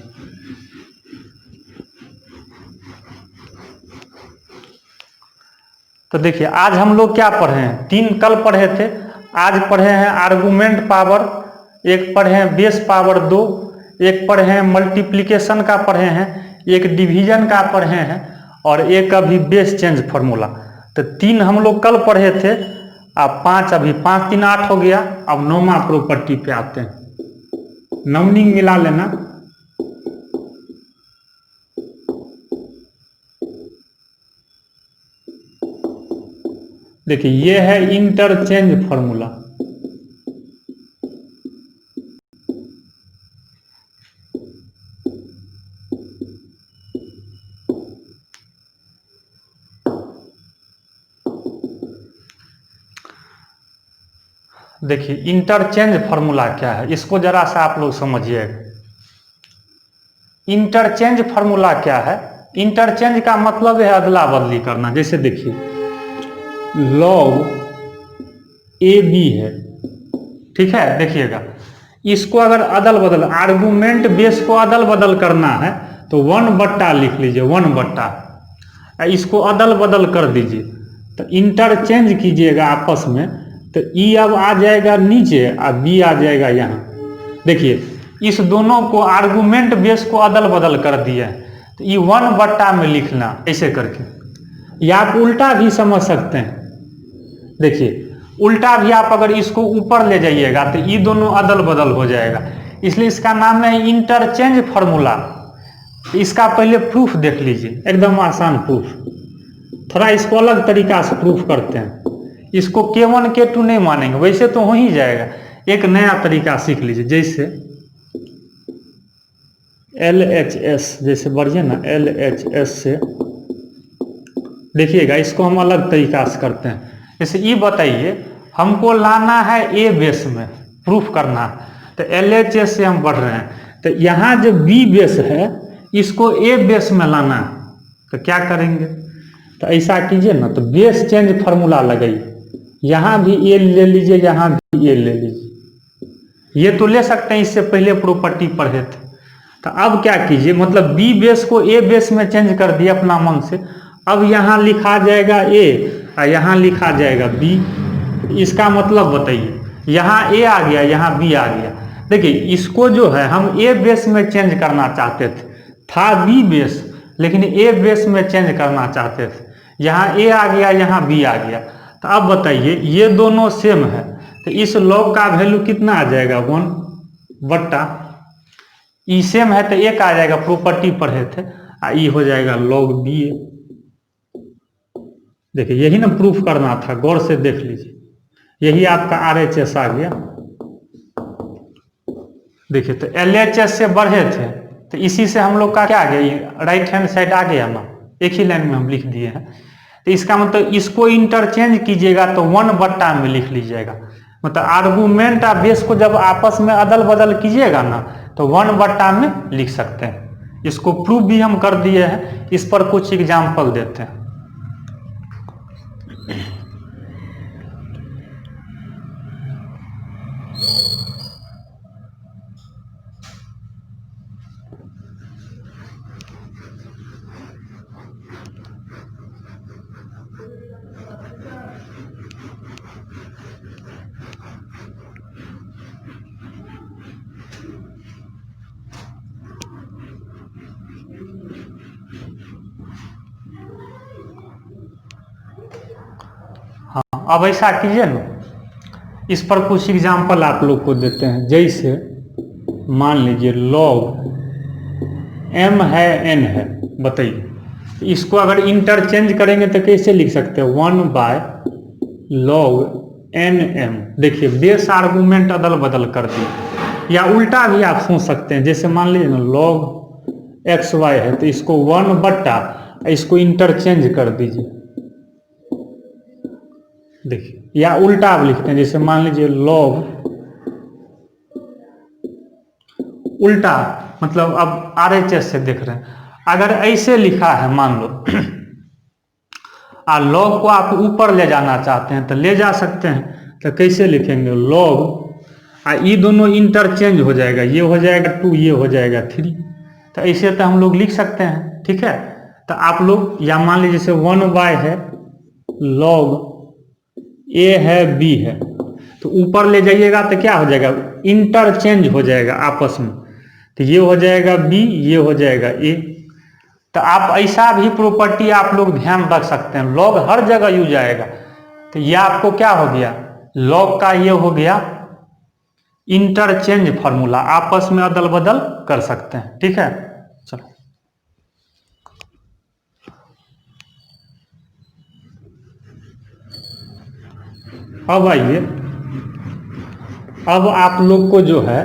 तो देखिए, आज हम लोग क्या पढ़े हैं, 3 कल पढ़े थे। आज पढ़े हैं आर्गुमेंट पावर, एक पढ़े हैं बेस पावर 2, एक पढ़े हैं मल्टीप्लिकेशन का पढ़े हैं, एक डिवीजन का पढ़े हैं, और एक अभी बेस चेंज फार्मूला। तो 3 हम लोग कल पढ़े थे। अब 5, अभी 5 3 8 हो गया। अब 9वां प्रॉपर्टी पे आते हैं। नंबरिंग मिला लेना। देखिए ये है इंटरचेंज फार्मूला। देखिए इंटरचेंज फार्मूला क्या है, इसको जरा सा आप लोग समझिएगा। इंटरचेंज फार्मूला क्या है? इंटरचेंज का मतलब है अदला बदली करना। जैसे देखिए log ए बी है, ठीक है, देखिएगा इसको अगर अदल बदल आर्गुमेंट बेस को अदल बदल करना है तो 1/, लिख लीजिए 1/, इसको अदल बदल कर दीजिए तो इंटरचेंज कीजिएगा आपस में, तो ई अब आ जाएगा नीचे और बी आ जाएगा यहाँ। देखिए इस दोनों को आर्गुमेंट बेस को अदल बदल कर दिया है तो ई 1/, में लिखना ऐसे करके, या आप उल्टा भी समझ सकते हैं। देखिए उल्टा भी आप अगर इसको ऊपर ले जाइएगा तो ये दोनों अदल बदल हो जाएगा, इसलिए इसका नाम है इंटरचेंज फार्मूला। इसका पहले प्रूफ देख लीजिए, एकदम आसान प्रूफ। थोड़ा इसको अलग तरीका से प्रूफ करते हैं, इसको K1 K2 नहीं मानेंगे, वैसे तो हो ही जाएगा, एक नया तरीका सीख लीजिए। जैसे LHS जैसे बढ़िए ना, LHS से देखिएगा इसको हम अलग तरीका से करते हैं। जैसे ये बताइए हमको लाना है ए बेस में, प्रूफ करना है, तो LHS से हम बढ़ रहे हैं, तो यहाँ जो बी बेस है इसको ए बेस में लाना है, तो क्या करेंगे? तो ऐसा कीजिए ना, तो बेस चेंज फार्मूला लगाइए, यहाँ भी ए ले लीजिए, यहाँ भी ए ले लीजिए। ये तो ले सकते हैं, इससे पहले प्रॉपर्टी पढ़े थे। तो अब क्या कीजिए, मतलब बी बेस को ए बेस में चेंज कर दिए अपना मन से, अब यहाँ लिखा जाएगा ए और यहाँ लिखा जाएगा बी। इसका मतलब बताइए, यहाँ ए आ गया, यहाँ बी आ गया। देखिए इसको जो है हम ए बेस में चेंज करना चाहते थे, था बी बेस लेकिन ए बेस में चेंज करना चाहते थे, यहाँ ए आ गया, यहाँ बी आ गया। तो अब बताइए ये दोनों सेम है तो इस लॉग का वैल्यू कितना आ जाएगा? 1/। ई सेम है तो एक आ जाएगा, प्रॉपर्टी पढ़े थे, ई हो जाएगा log बी। देखिए यही ना प्रूफ करना था, गौर से देख लीजिए, यही आपका RHS आ गया। देखिए तो LHS से बढ़े थे तो इसी से हम लोग का क्या आ गया, राइट हैंड साइड आ गया ना, एक ही लाइन में हम लिख दिए हैं। तो इसका मतलब इसको इंटरचेंज कीजिएगा तो 1/, में लिख लीजिएगा। मतलब आर्गुमेंट और बेस को जब आपस में अदल बदल कीजिएगा ना तो 1/, में लिख सकते हैं। इसको प्रूफ भी हम कर दिए हैं, इस पर कुछ एग्जाम्पल देते हैं। हाँ अब ऐसा कीजिए ना, इस पर कुछ एग्जाम्पल आप लोग को देते हैं। जैसे मान लीजिए log m है n है, बताइए इसको अगर इंटरचेंज करेंगे तो कैसे लिख सकते हैं? 1/log nm। देखिए बेस आर्गुमेंट अदल बदल कर दिए, या उल्टा भी आप सोच सकते हैं। जैसे मान लीजिए ना log xy है तो इसको 1/, इसको इंटरचेंज कर दीजिए। देखिए या उल्टा आप लिखते हैं, जैसे मान लीजिए log उल्टा, मतलब अब RHS से देख रहे हैं, अगर ऐसे लिखा है मान लो और log को आप ऊपर ले जाना चाहते हैं तो ले जा सकते हैं। तो कैसे लिखेंगे? log ये दोनों इंटरचेंज हो जाएगा, ये हो जाएगा 2, ये हो जाएगा 3। तो ऐसे तो हम लोग लिख सकते हैं, ठीक है। तो आप लोग या मान लीजिए जैसे 1/, है log ए है बी है, तो ऊपर ले जाइएगा तो क्या हो जाएगा? इंटरचेंज हो जाएगा आपस में, तो ये हो जाएगा बी, ये हो जाएगा ए। तो आप ऐसा भी प्रॉपर्टी आप लोग ध्यान रख सकते हैं, log हर जगह यूज आएगा। तो ये आपको क्या हो गया? log का ये हो गया इंटरचेंज फार्मूला, आपस में अदल बदल कर सकते हैं, ठीक है। चलो अब आइए, अब आप लोग को जो है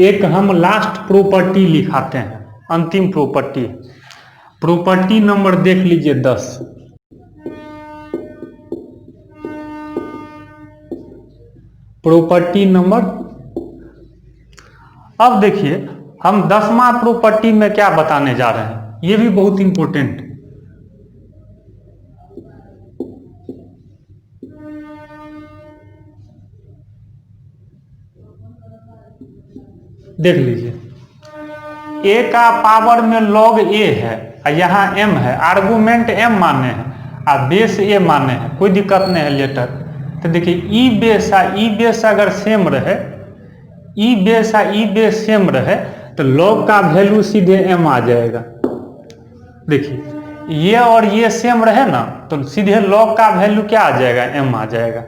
एक हम लास्ट प्रॉपर्टी लिखाते हैं, अंतिम प्रॉपर्टी। प्रॉपर्टी नंबर देख लीजिए 10। Property number. अब देखिए हम 10वां प्रॉपर्टी में क्या बताने जा रहे हैं, ये भी बहुत इंपॉर्टेंट है। देख लीजिए, ए का पावर में लॉग ए है और यहाँ एम है, आर्गुमेंट एम माने हैं और बेस ए माने हैं, कोई दिक्कत नहीं है लेटर। तो देखिए ई बेस आ ई बेस अगर सेम रहे, ई बेस आ ई बेस सेम रहे तो लॉग का वैल्यू सीधे एम आ जाएगा। देखिए ये और ये सेम रहे ना तो सीधे लॉग का वैल्यू क्या आ जाएगा, एम आ जाएगा।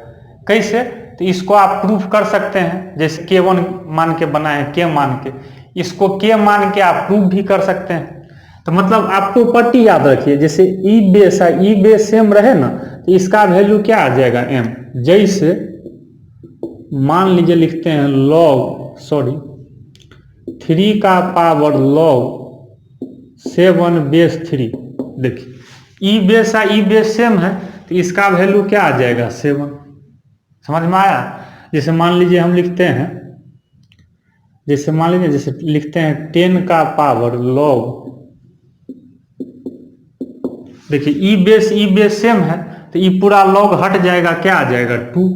कैसे, तो इसको आप प्रूफ कर सकते हैं, जैसे K1 मान के बनाए हैं, K मान के, इसको K मान के आप प्रूफ भी कर सकते हैं। तो मतलब आपको प्रॉपर्टी याद रखिए, जैसे ई बेस है, ई बेस सेम रहे ना तो इसका वैल्यू क्या आ जाएगा, एम। जैसे मान लीजिए लिखते हैं लॉग 3 का पावर लॉग 7 बेस 3। देखिए ई बेस है, ई बेस सेम है तो इसका वैल्यू क्या आ जाएगा, 7। समझ में आया। जैसे मान लीजिए हम लिखते हैं, जैसे मान लीजिए जैसे लिखते हैं 10 का पावर लॉग, देखिए ई बेस सेम है तो ई पूरा लॉग हट जाएगा, क्या आ जाएगा, 2।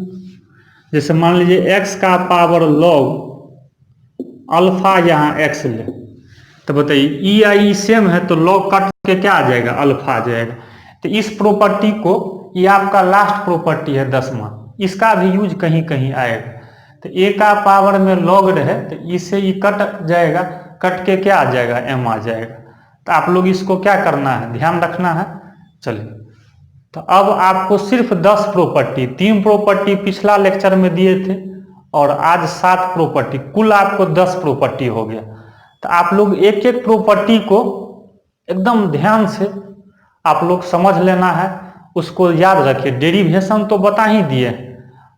जैसे मान लीजिए x का पावर लॉग अल्फा, यहाँ x ले तो बताइए ई या ई सेम है तो लॉग कट के क्या आ जाएगा, अल्फा आ जाएगा। तो इस प्रॉपर्टी को, ये आपका लास्ट प्रॉपर्टी है 10वां, इसका भी यूज कहीं कहीं आएगा। तो ए का पावर में लॉग रहे तो इससे ये कट जाएगा, कट के क्या आ जाएगा, एम आ जाएगा। तो आप लोग इसको क्या करना है, ध्यान रखना है। चलिए, तो अब आपको सिर्फ 10 प्रॉपर्टी, 3 प्रॉपर्टी पिछला लेक्चर में दिए थे और आज 7 प्रॉपर्टी, कुल आपको 10 प्रॉपर्टी हो गया। तो आप लोग एक एक प्रॉपर्टी को एकदम ध्यान से आप लोग समझ लेना है, उसको याद रखिए। डेरिवेशन तो बता ही दिए,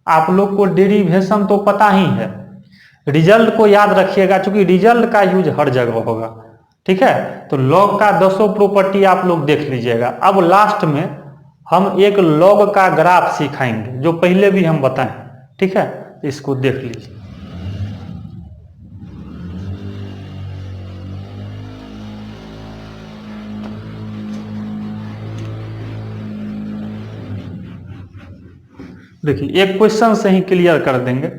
आप लोग को डेरिवेशन तो पता ही है। रिजल्ट को याद रखिएगा, क्योंकि रिजल्ट का यूज हर जगह होगा, ठीक है। तो लॉग का 10 प्रॉपर्टी आप लोग देख लीजिएगा। अब लास्ट में हम एक लॉग का ग्राफ सिखाएंगे, जो पहले भी हम बताएं, ठीक है। इसको देख लीजिए। देखिए एक क्वेश्चन से ही क्लियर कर देंगे।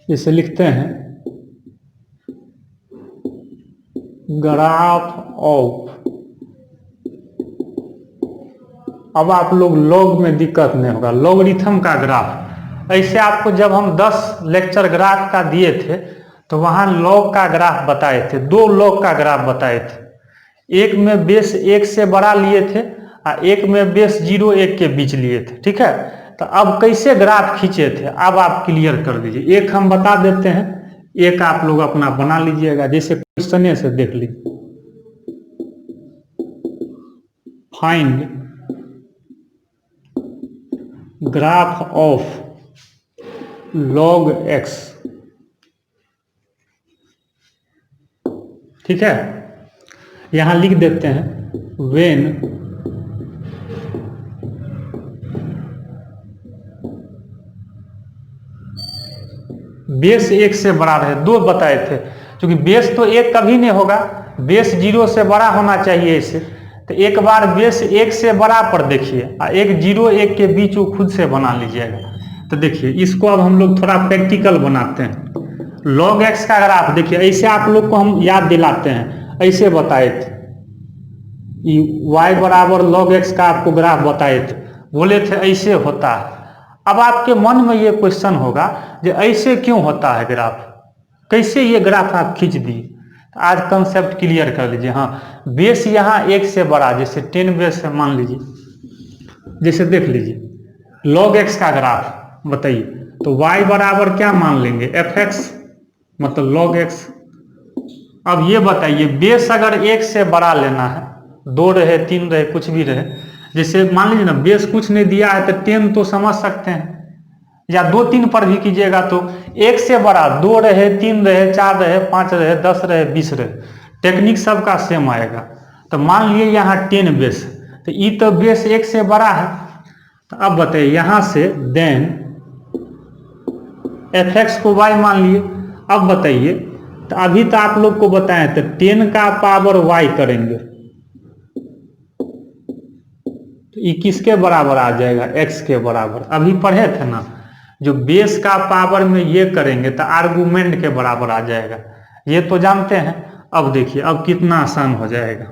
इसे लिखते हैं ग्राफ ऑफ, अब आप लोग लॉग में दिक्कत नहीं होगा, लॉगरिथम का ग्राफ। ऐसे आपको जब हम 10 लेक्चर ग्राफ का दिए थे तो वहां लॉग का ग्राफ बताए थे, 2 लॉग का ग्राफ बताए थे। एक में बेस 1 से बड़ा लिए थे और एक में बेस 0 1 के बीच लिए थे, ठीक है। तो अब कैसे ग्राफ खींचे थे, अब आप क्लियर कर दीजिए। एक हम बता देते हैं, एक आप लोग अपना बना लीजिएगा, जैसे क्वेश्चन से देख लीजिए। Find graph of log x, ठीक है। यहां लिख देते हैं व्हेन बेस 1 से बड़ा रहे, 2 बताए थे, क्योंकि बेस तो 1 कभी नहीं होगा, बेस 0 से बड़ा होना चाहिए इसे। तो एक बार बेस 1 से बड़ा पर देखिए और एक 0 1 के बीच वो खुद से बना लीजिएगा। तो देखिए इसको अब हम लोग थोड़ा प्रैक्टिकल बनाते हैं। लॉग x का ग्राफ देखिए, ऐसे आप लोग को हम याद दिलाते हैं, ऐसे बताए थे, y बराबर लॉग x का आपको ग्राफ बताए थे, बोले थे ऐसे होता है। अब आपके मन में ये क्वेश्चन होगा कि ऐसे क्यों होता है ग्राफ, कैसे ये ग्राफ आप खींच दिए। आज कंसेप्ट क्लियर कर लीजिए। हाँ, बेस यहाँ 1 से बड़ा, जैसे 10 बेस है मान लीजिए, जैसे देख लीजिए लॉग x का ग्राफ बताइए, तो y बराबर क्या मान लेंगे, fx, मतलब लॉग x। अब ये बताइए बेस अगर 1 से बड़ा लेना है, 2 रहे 3 रहे कुछ भी रहे, जैसे मान लीजिए ना बेस कुछ नहीं दिया है तो 10 तो समझ सकते हैं, या 2 3 पर भी कीजिएगा तो 1 से बड़ा 2 रहे 3 रहे 4 रहे 5 रहे 10 रहे 20 रहे, टेक्निक सबका सेम आएगा। तो मान लिए यहाँ 10 बेस, तो ये तो बेस 1 से बड़ा है। तो अब बताइए यहाँ से देन एफ एक्स को y मान लिए। अब बताइए, तो अभी तो आप लोग को बताएं तो 10 का पावर y करेंगे तो ये किसके बराबर आ जाएगा, x के बराबर। अभी पढ़े थे ना, जो बेस का पावर में ये करेंगे तो आर्गुमेंट के बराबर आ जाएगा, ये तो जानते हैं। अब देखिए अब कितना आसान हो जाएगा।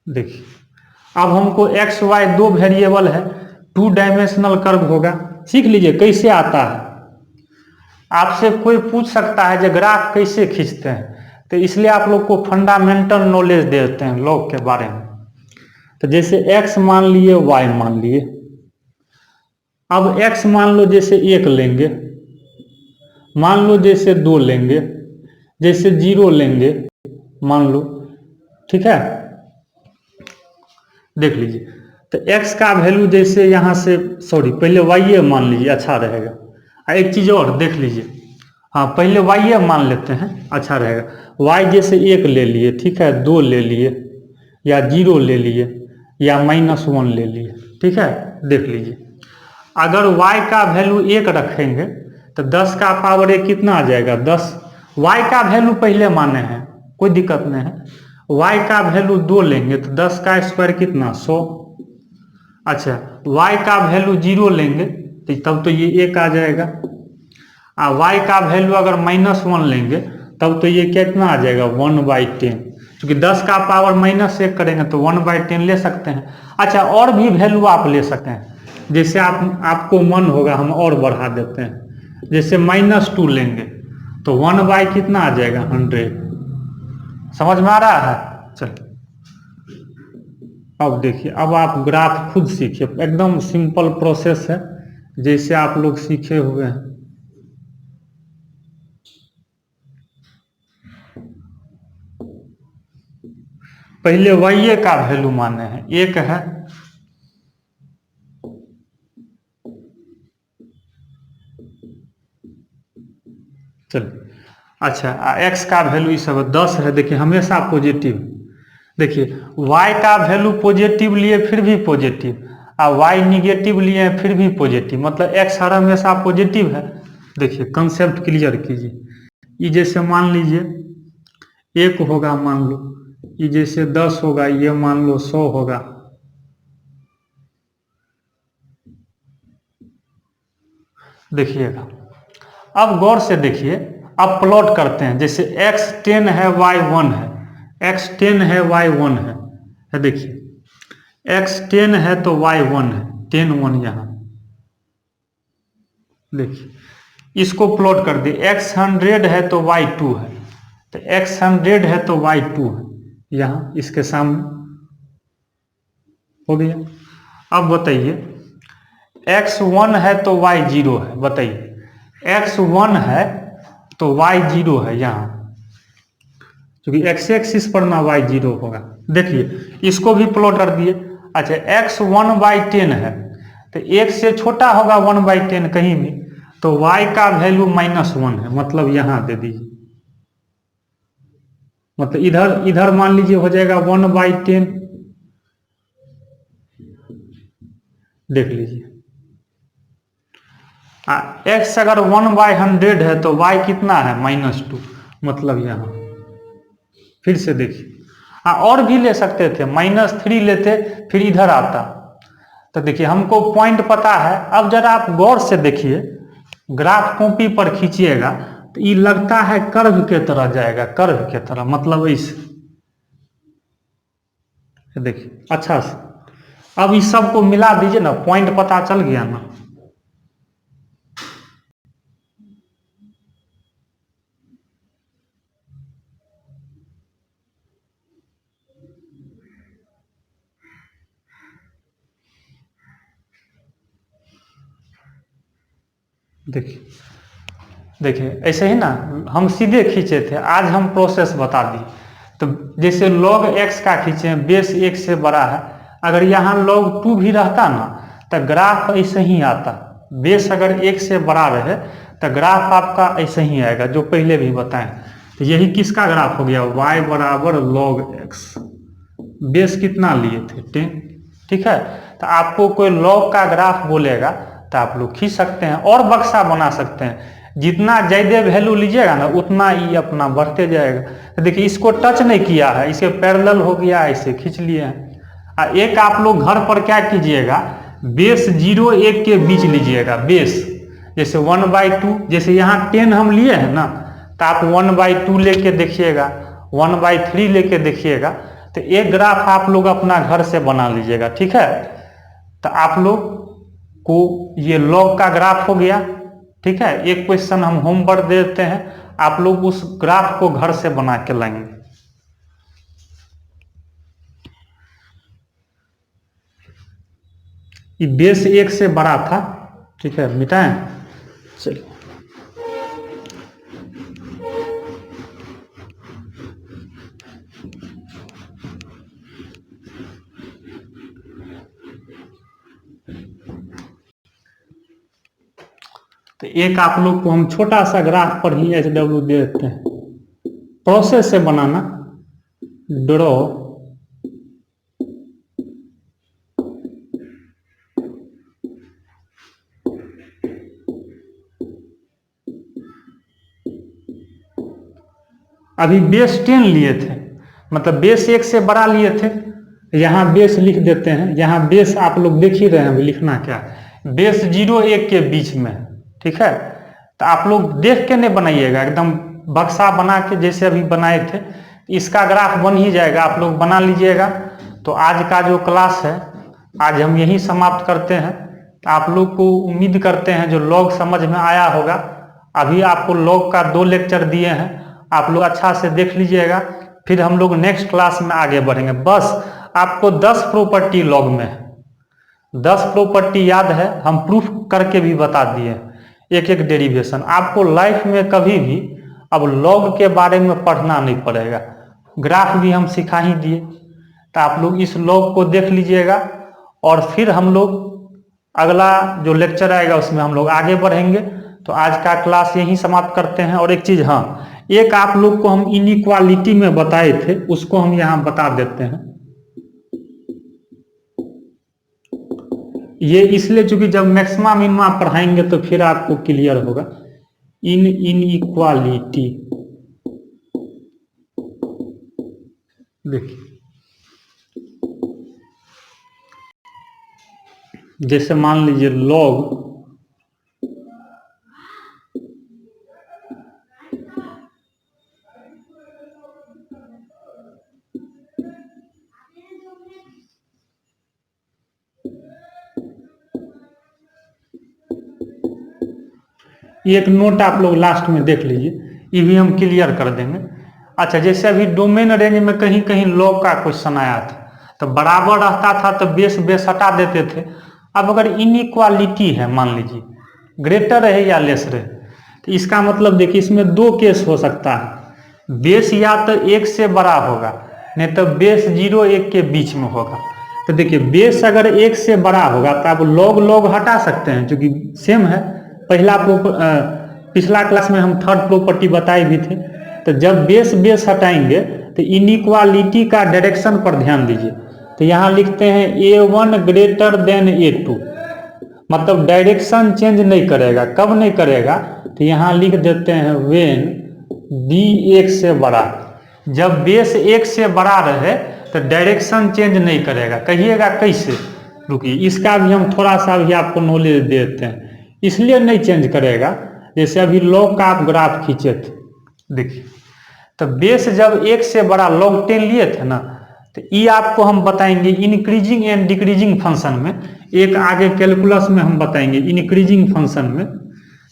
देखिए अब हमको एक्स वाई दो वेरिएबल है, 2 डायमेंशनल कर्व होगा। सीख लीजिए कैसे आता है। आपसे कोई पूछ सकता है जो ग्राफ कैसे खींचते हैं, तो इसलिए आप लोग को फंडामेंटल नॉलेज देते हैं लॉग के बारे में। तो जैसे x मान लिए, y मान लिए। अब x मान लो जैसे 1 लेंगे, मान लो जैसे 2 लेंगे, जैसे 0 लेंगे मान लो, ठीक है। देख लीजिए तो x का वैल्यू जैसे यहाँ से, सॉरी पहले y मान लीजिए, अच्छा रहेगा। एक चीज़ और देख लीजिए, हाँ पहले y मान लेते हैं, अच्छा रहेगा। y जैसे 1 ले लिए, ठीक है, 2 ले लिए, या 0 ले लिए, या -1 ले लिए, ठीक है। देख लीजिए अगर y का वैल्यू 1 रखेंगे तो 10 का पावर 1 कितना आ जाएगा, 10। y का वैल्यू पहले माने हैं, कोई दिक्कत नहीं है। y का वैल्यू 2 लेंगे तो 10 का स्क्वायर कितना, 100। अच्छा y का वैल्यू 0 लेंगे तो तब तो ये 1 आ जाएगा। y का वैल्यू अगर -1 लेंगे तब तो ये कितना आ जाएगा, 1/10। क्योंकि 10 का पावर -1 करेंगे तो 1/10 ले सकते हैं। अच्छा और भी वैल्यू आप ले सकते हैं, जैसे आपको मन होगा हम और बढ़ा देते हैं। जैसे -2 लेंगे तो 1 कितना आ जाएगा, 100। समझ में आ रहा है। चलिए अब देखिए, अब आप ग्राफ खुद सीखिए, एकदम सिंपल प्रोसेस है जैसे आप लोग सीखे हुए हैं। पहले y का वैल्यू माने हैं, 1 है। चलिए अच्छा x का वैल्यू इस सब 10 है। देखिए हमेशा पॉजिटिव। देखिए y का वैल्यू पॉजिटिव लिए फिर भी पॉजिटिव, और y निगेटिव लिए फिर भी पॉजिटिव, मतलब x हर हमेशा पॉजिटिव है। देखिए कंसेप्ट क्लियर कीजिए। ये जैसे मान लीजिए 1 होगा, मान लो ये जैसे 10 होगा, ये मान लो 100 होगा। देखिएगा अब गौर से देखिए, अब प्लॉट करते हैं। जैसे x 10 है, y 1 है, x 10 है, y 1 है। देखिए x 10 है तो y 1 है, 10 1 यहाँ। देखिए इसको प्लॉट कर दिए, x 100 है तो y 2 है, तो x 100 है तो y 2 है, यहाँ इसके सामने हो गया। अब बताइए x 1 है तो y 0 है, बताइए x 1 है तो y 0 है यहाँ, क्योंकि x एक्सिस पर ना y 0 होगा। देखिए इसको भी प्लॉट कर दिए। अच्छा x 1/10 है तो 1 से छोटा होगा 1/10 कहीं भी, तो y का वैल्यू -1 है, मतलब यहाँ दे दीजिए। मतलब इधर मान लीजिए हो जाएगा 1/10। देख लीजिए x अगर 1/100 है तो y कितना है, -2, मतलब यहाँ। फिर से देखिए और भी ले सकते थे, -3 लेते फिर इधर आता। तो देखिए हमको पॉइंट पता है। अब जरा आप गौर से देखिए, ग्राफ कॉपी पर खींचिएगा तो ये लगता है कर्व के तरह जाएगा, कर्व के तरह, मतलब इस देखिए अच्छा से। अब इस सब को मिला दीजिए ना, पॉइंट पता चल गया ना। देखिए ऐसे ही ना हम सीधे खींचे थे, आज हम प्रोसेस बता दिए। तो जैसे log x का खींचे, बेस 1 से बड़ा है, अगर यहाँ log 2 भी रहता ना तो ग्राफ ऐसे ही आता। बेस अगर 1 से बड़ा रहे तो ग्राफ आपका ऐसे ही आएगा, जो पहले भी बताएं। तो यही किसका ग्राफ हो गया, y बराबर log x। बेस कितना लिए थे, 10। ठीक है। तो आपको कोई लॉग का ग्राफ बोलेगा तो आप लोग खींच सकते हैं और बक्सा बना सकते हैं। जितना ज़्यादा वैल्यू लीजिएगा ना उतना ही अपना बढ़ते जाएगा। तो देखिए इसको टच नहीं किया है, इसके पैरेलल हो गया है, इसे खींच लिए हैं। एक आप लोग घर पर क्या कीजिएगा, बेस 0 1 के बीच लीजिएगा। बेस जैसे 1/2, जैसे यहाँ 10 हम लिए हैं ना, तो आप 1/2 लेके देखिएगा, 1/3 लेके देखिएगा। तो एक ग्राफ आप लोग अपना घर से बना लीजिएगा, ठीक है। तो आप लोग को ये लॉग का ग्राफ हो गया, ठीक है। एक क्वेश्चन हम होमवर्क दे देते हैं, आप लोग उस ग्राफ को घर से बना के लाएंगे। ये बेस 1 से बड़ा था, ठीक है, मिटाएं। चलिए तो एक आप लोग को हम छोटा सा ग्राफ पर ही HW दे देते हैं। प्रोसेस से बनाना, ड्रॉ अभी बेस 10 लिए थे, मतलब बेस 1 से बड़ा लिए थे। यहाँ बेस लिख देते हैं, यहाँ बेस आप लोग देख ही रहे हैं, अभी लिखना क्या है, बेस 0 1 के बीच में, ठीक है। तो आप लोग देख के नहीं बनाइएगा, एकदम बक्सा बना के जैसे अभी बनाए थे इसका ग्राफ बन ही जाएगा, आप लोग बना लीजिएगा। तो आज का जो क्लास है आज हम यही समाप्त करते हैं। आप लोग को उम्मीद करते हैं जो लॉग समझ में आया होगा। अभी आपको लॉग का 2 लेक्चर दिए हैं, आप लोग अच्छा से देख लीजिएगा, फिर हम लोग नेक्स्ट क्लास में आगे बढ़ेंगे। बस आपको 10 प्रॉपर्टी लॉग में है, 10 प्रॉपर्टी याद है, हम प्रूफ करके भी बता दिए एक एक डेरिवेशन। आपको लाइफ में कभी भी अब लॉग के बारे में पढ़ना नहीं पड़ेगा, ग्राफ भी हम सिखा ही दिए। तो आप लोग इस लॉग को देख लीजिएगा और फिर हम लोग अगला जो लेक्चर आएगा उसमें हम लोग आगे बढ़ेंगे। तो आज का क्लास यहीं समाप्त करते हैं। और एक चीज, हाँ, एक आप लोग को हम इनइक्वालिटी में बताए थे, उसको हम यहाँ बता देते हैं। ये इसलिए चूंकि जब मैक्सिमा मिनिमा पढ़ाएंगे तो फिर आपको क्लियर होगा। इनइक्वालिटी देखिए, जैसे मान लीजिए लॉग एक नोट आप लोग लास्ट में देख लीजिए, ये भी हम क्लियर कर देंगे। अच्छा, जैसे अभी डोमेन रेंज में कहीं कहीं लॉग का क्वेश्चन आया था तो बराबर रहता था तो बेस बेस हटा देते थे। अब अगर इनइक्वालिटी है, मान लीजिए ग्रेटर रहे या लेस रहे, तो इसका मतलब देखिए इसमें 2 केस हो सकता है। बेस या तो 1 से बड़ा होगा, नहीं तो बेस 0 1 के बीच में होगा। तो देखिए बेस अगर 1 से बड़ा होगा तो आप लॉग लॉग हटा सकते हैं, क्योंकि सेम है। पिछला क्लास में हम 3rd प्रॉपर्टी बताए भी थे। तो जब बेस बेस हटाएंगे तो इनइक्वालिटी का डायरेक्शन पर ध्यान दीजिए। तो यहाँ लिखते हैं A1 ग्रेटर देन A2, मतलब डायरेक्शन चेंज नहीं करेगा। कब नहीं करेगा, तो यहाँ लिख देते हैं व्हेन B 1 से बड़ा। जब बेस 1 से बड़ा रहे तो डायरेक्शन चेंज नहीं करेगा। कहिएगा कैसे, रुकिए इसका भी हम थोड़ा सा भी आपको नॉलेज देते हैं। इसलिए नहीं चेंज करेगा, जैसे अभी लॉग का आप ग्राफ खींचे थे, देखिए तो बेस जब 1 से बड़ा लॉग 10 लिए थे ना, तो ये आपको हम बताएंगे इंक्रीजिंग एंड डिक्रीजिंग फंक्शन में। एक आगे कैलकुलस में हम बताएंगे इंक्रीजिंग फंक्शन में।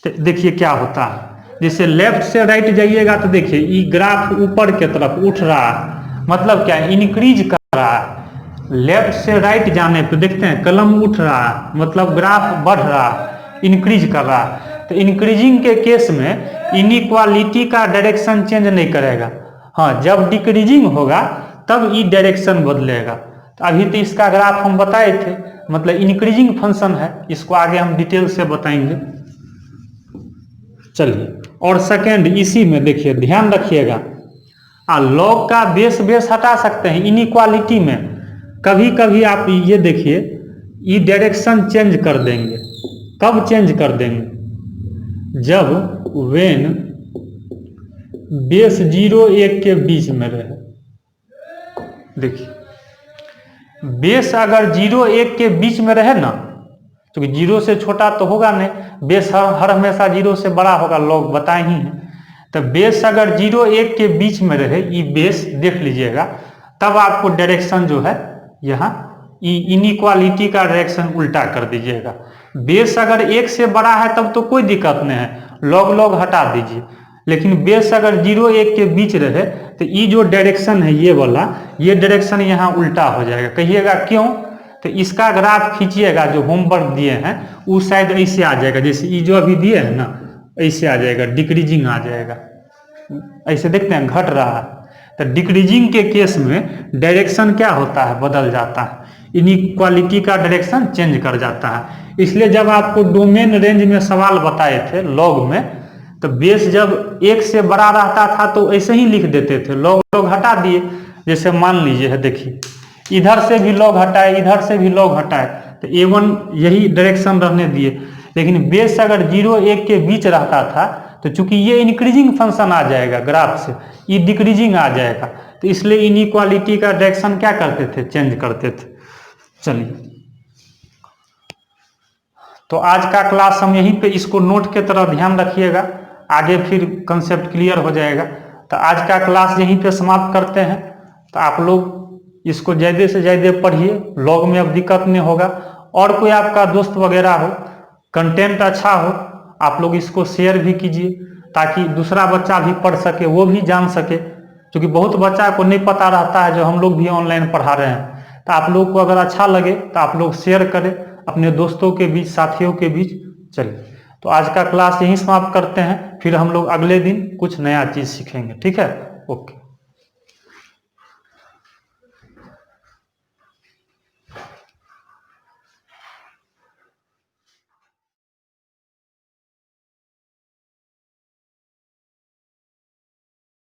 तो देखिए क्या होता है, जैसे लेफ्ट से राइट जाइएगा तो देखिए ये ग्राफ ऊपर की तरफ उठ रहा है, मतलब क्या, इंक्रीज कर रहा है। लेफ्ट से राइट जाने पे देखते हैं कलम उठ रहा है, मतलब ग्राफ बढ़ रहा है, इंक्रीज कर रहा है। तो इंक्रीजिंग के केस में इनइक्वालिटी का डायरेक्शन चेंज नहीं करेगा। हाँ, जब डिक्रीजिंग होगा तब ये डायरेक्शन बदलेगा। तो अभी तो इसका ग्राफ हम बताए थे, मतलब इंक्रीजिंग फंक्शन है, इसको आगे हम डिटेल से बताएंगे। चलिए, और सेकेंड इसी में देखिए ध्यान रखिएगा, लॉग का बेस बेस हटा सकते हैं इनइक्वालिटी में। कभी कभी आप ये देखिए, ये डायरेक्शन चेंज कर देंगे। कब चेंज कर देंगे? जब वेन बेस 0 1 के बीच में रहे। देखिए, बेस अगर 0 1 के बीच में रहे ना, क्योंकि 0 से छोटा तो होगा नहीं, बेस हर हमेशा 0 से बड़ा होगा, लोग बताए ही हैं। तो बेस अगर 0 1 के बीच में रहे, ये बेस देख लीजिएगा, तब आपको डायरेक्शन जो है यहाँ इनइक्वालिटी का डायरेक्शन उल्टा कर दीजिएगा। बेस अगर 1 से बड़ा है तब तो कोई दिक्कत नहीं है, लॉग हटा दीजिए। लेकिन बेस अगर 0 1 के बीच रहे तो ये जो डायरेक्शन है ये वाला, ये डायरेक्शन यहाँ उल्टा हो जाएगा। कहिएगा क्यों? तो इसका ग्राफ खींचिएगा, जो होमवर्क दिए हैं उस साइड ऐसे आ जाएगा, जैसे ये जो अभी दिए हैं ना, ऐसे आ जाएगा, डिक्रीजिंग आ जाएगा। ऐसे देखते हैं घट रहा है, तो डिक्रीजिंग के केस में डायरेक्शन क्या होता है? बदल जाता है, इनइक्वालिटी का डायरेक्शन चेंज कर जाता है। इसलिए जब आपको डोमेन रेंज में सवाल बताए थे लॉग में, तो बेस जब 1 से बड़ा रहता था तो ऐसे ही लिख देते थे, लॉग हटा दिए। जैसे मान लीजिए है, देखिए इधर से भी लॉग हटाए, इधर से भी लॉग हटाए, तो A1 यही डायरेक्शन रहने दिए। लेकिन बेस अगर 0 1 के बीच रहता था तो चूंकि ये इंक्रीजिंग फंक्शन आ जाएगा ग्राफ से, ये डिक्रीजिंग आ जाएगा, तो इसलिए इनइक्वालिटी का डायरेक्शन क्या करते थे? चेंज करते थे। चलिए, तो आज का क्लास हम यहीं पे इसको नोट के तरह ध्यान रखिएगा, आगे फिर कंसेप्ट क्लियर हो जाएगा। तो आज का क्लास यहीं पे समाप्त करते हैं। तो आप लोग इसको ज़्यादा से ज़्यादा पढ़िए, लॉग में अब दिक्कत नहीं होगा। और कोई आपका दोस्त वगैरह हो, कंटेंट अच्छा हो, आप लोग इसको शेयर भी कीजिए, ताकि दूसरा बच्चा भी पढ़ सके, वो भी जान सके, क्योंकि बहुत बच्चा को नहीं पता रहता है जो हम लोग भी ऑनलाइन पढ़ा रहे हैं। तो आप लोग को अगर अच्छा लगे तो आप लोग शेयर करें अपने दोस्तों के बीच, साथियों के बीच। चलिए, तो आज का क्लास यहीं समाप्त करते हैं, फिर हम लोग अगले दिन कुछ नया चीज़ सीखेंगे। ठीक है, ओके।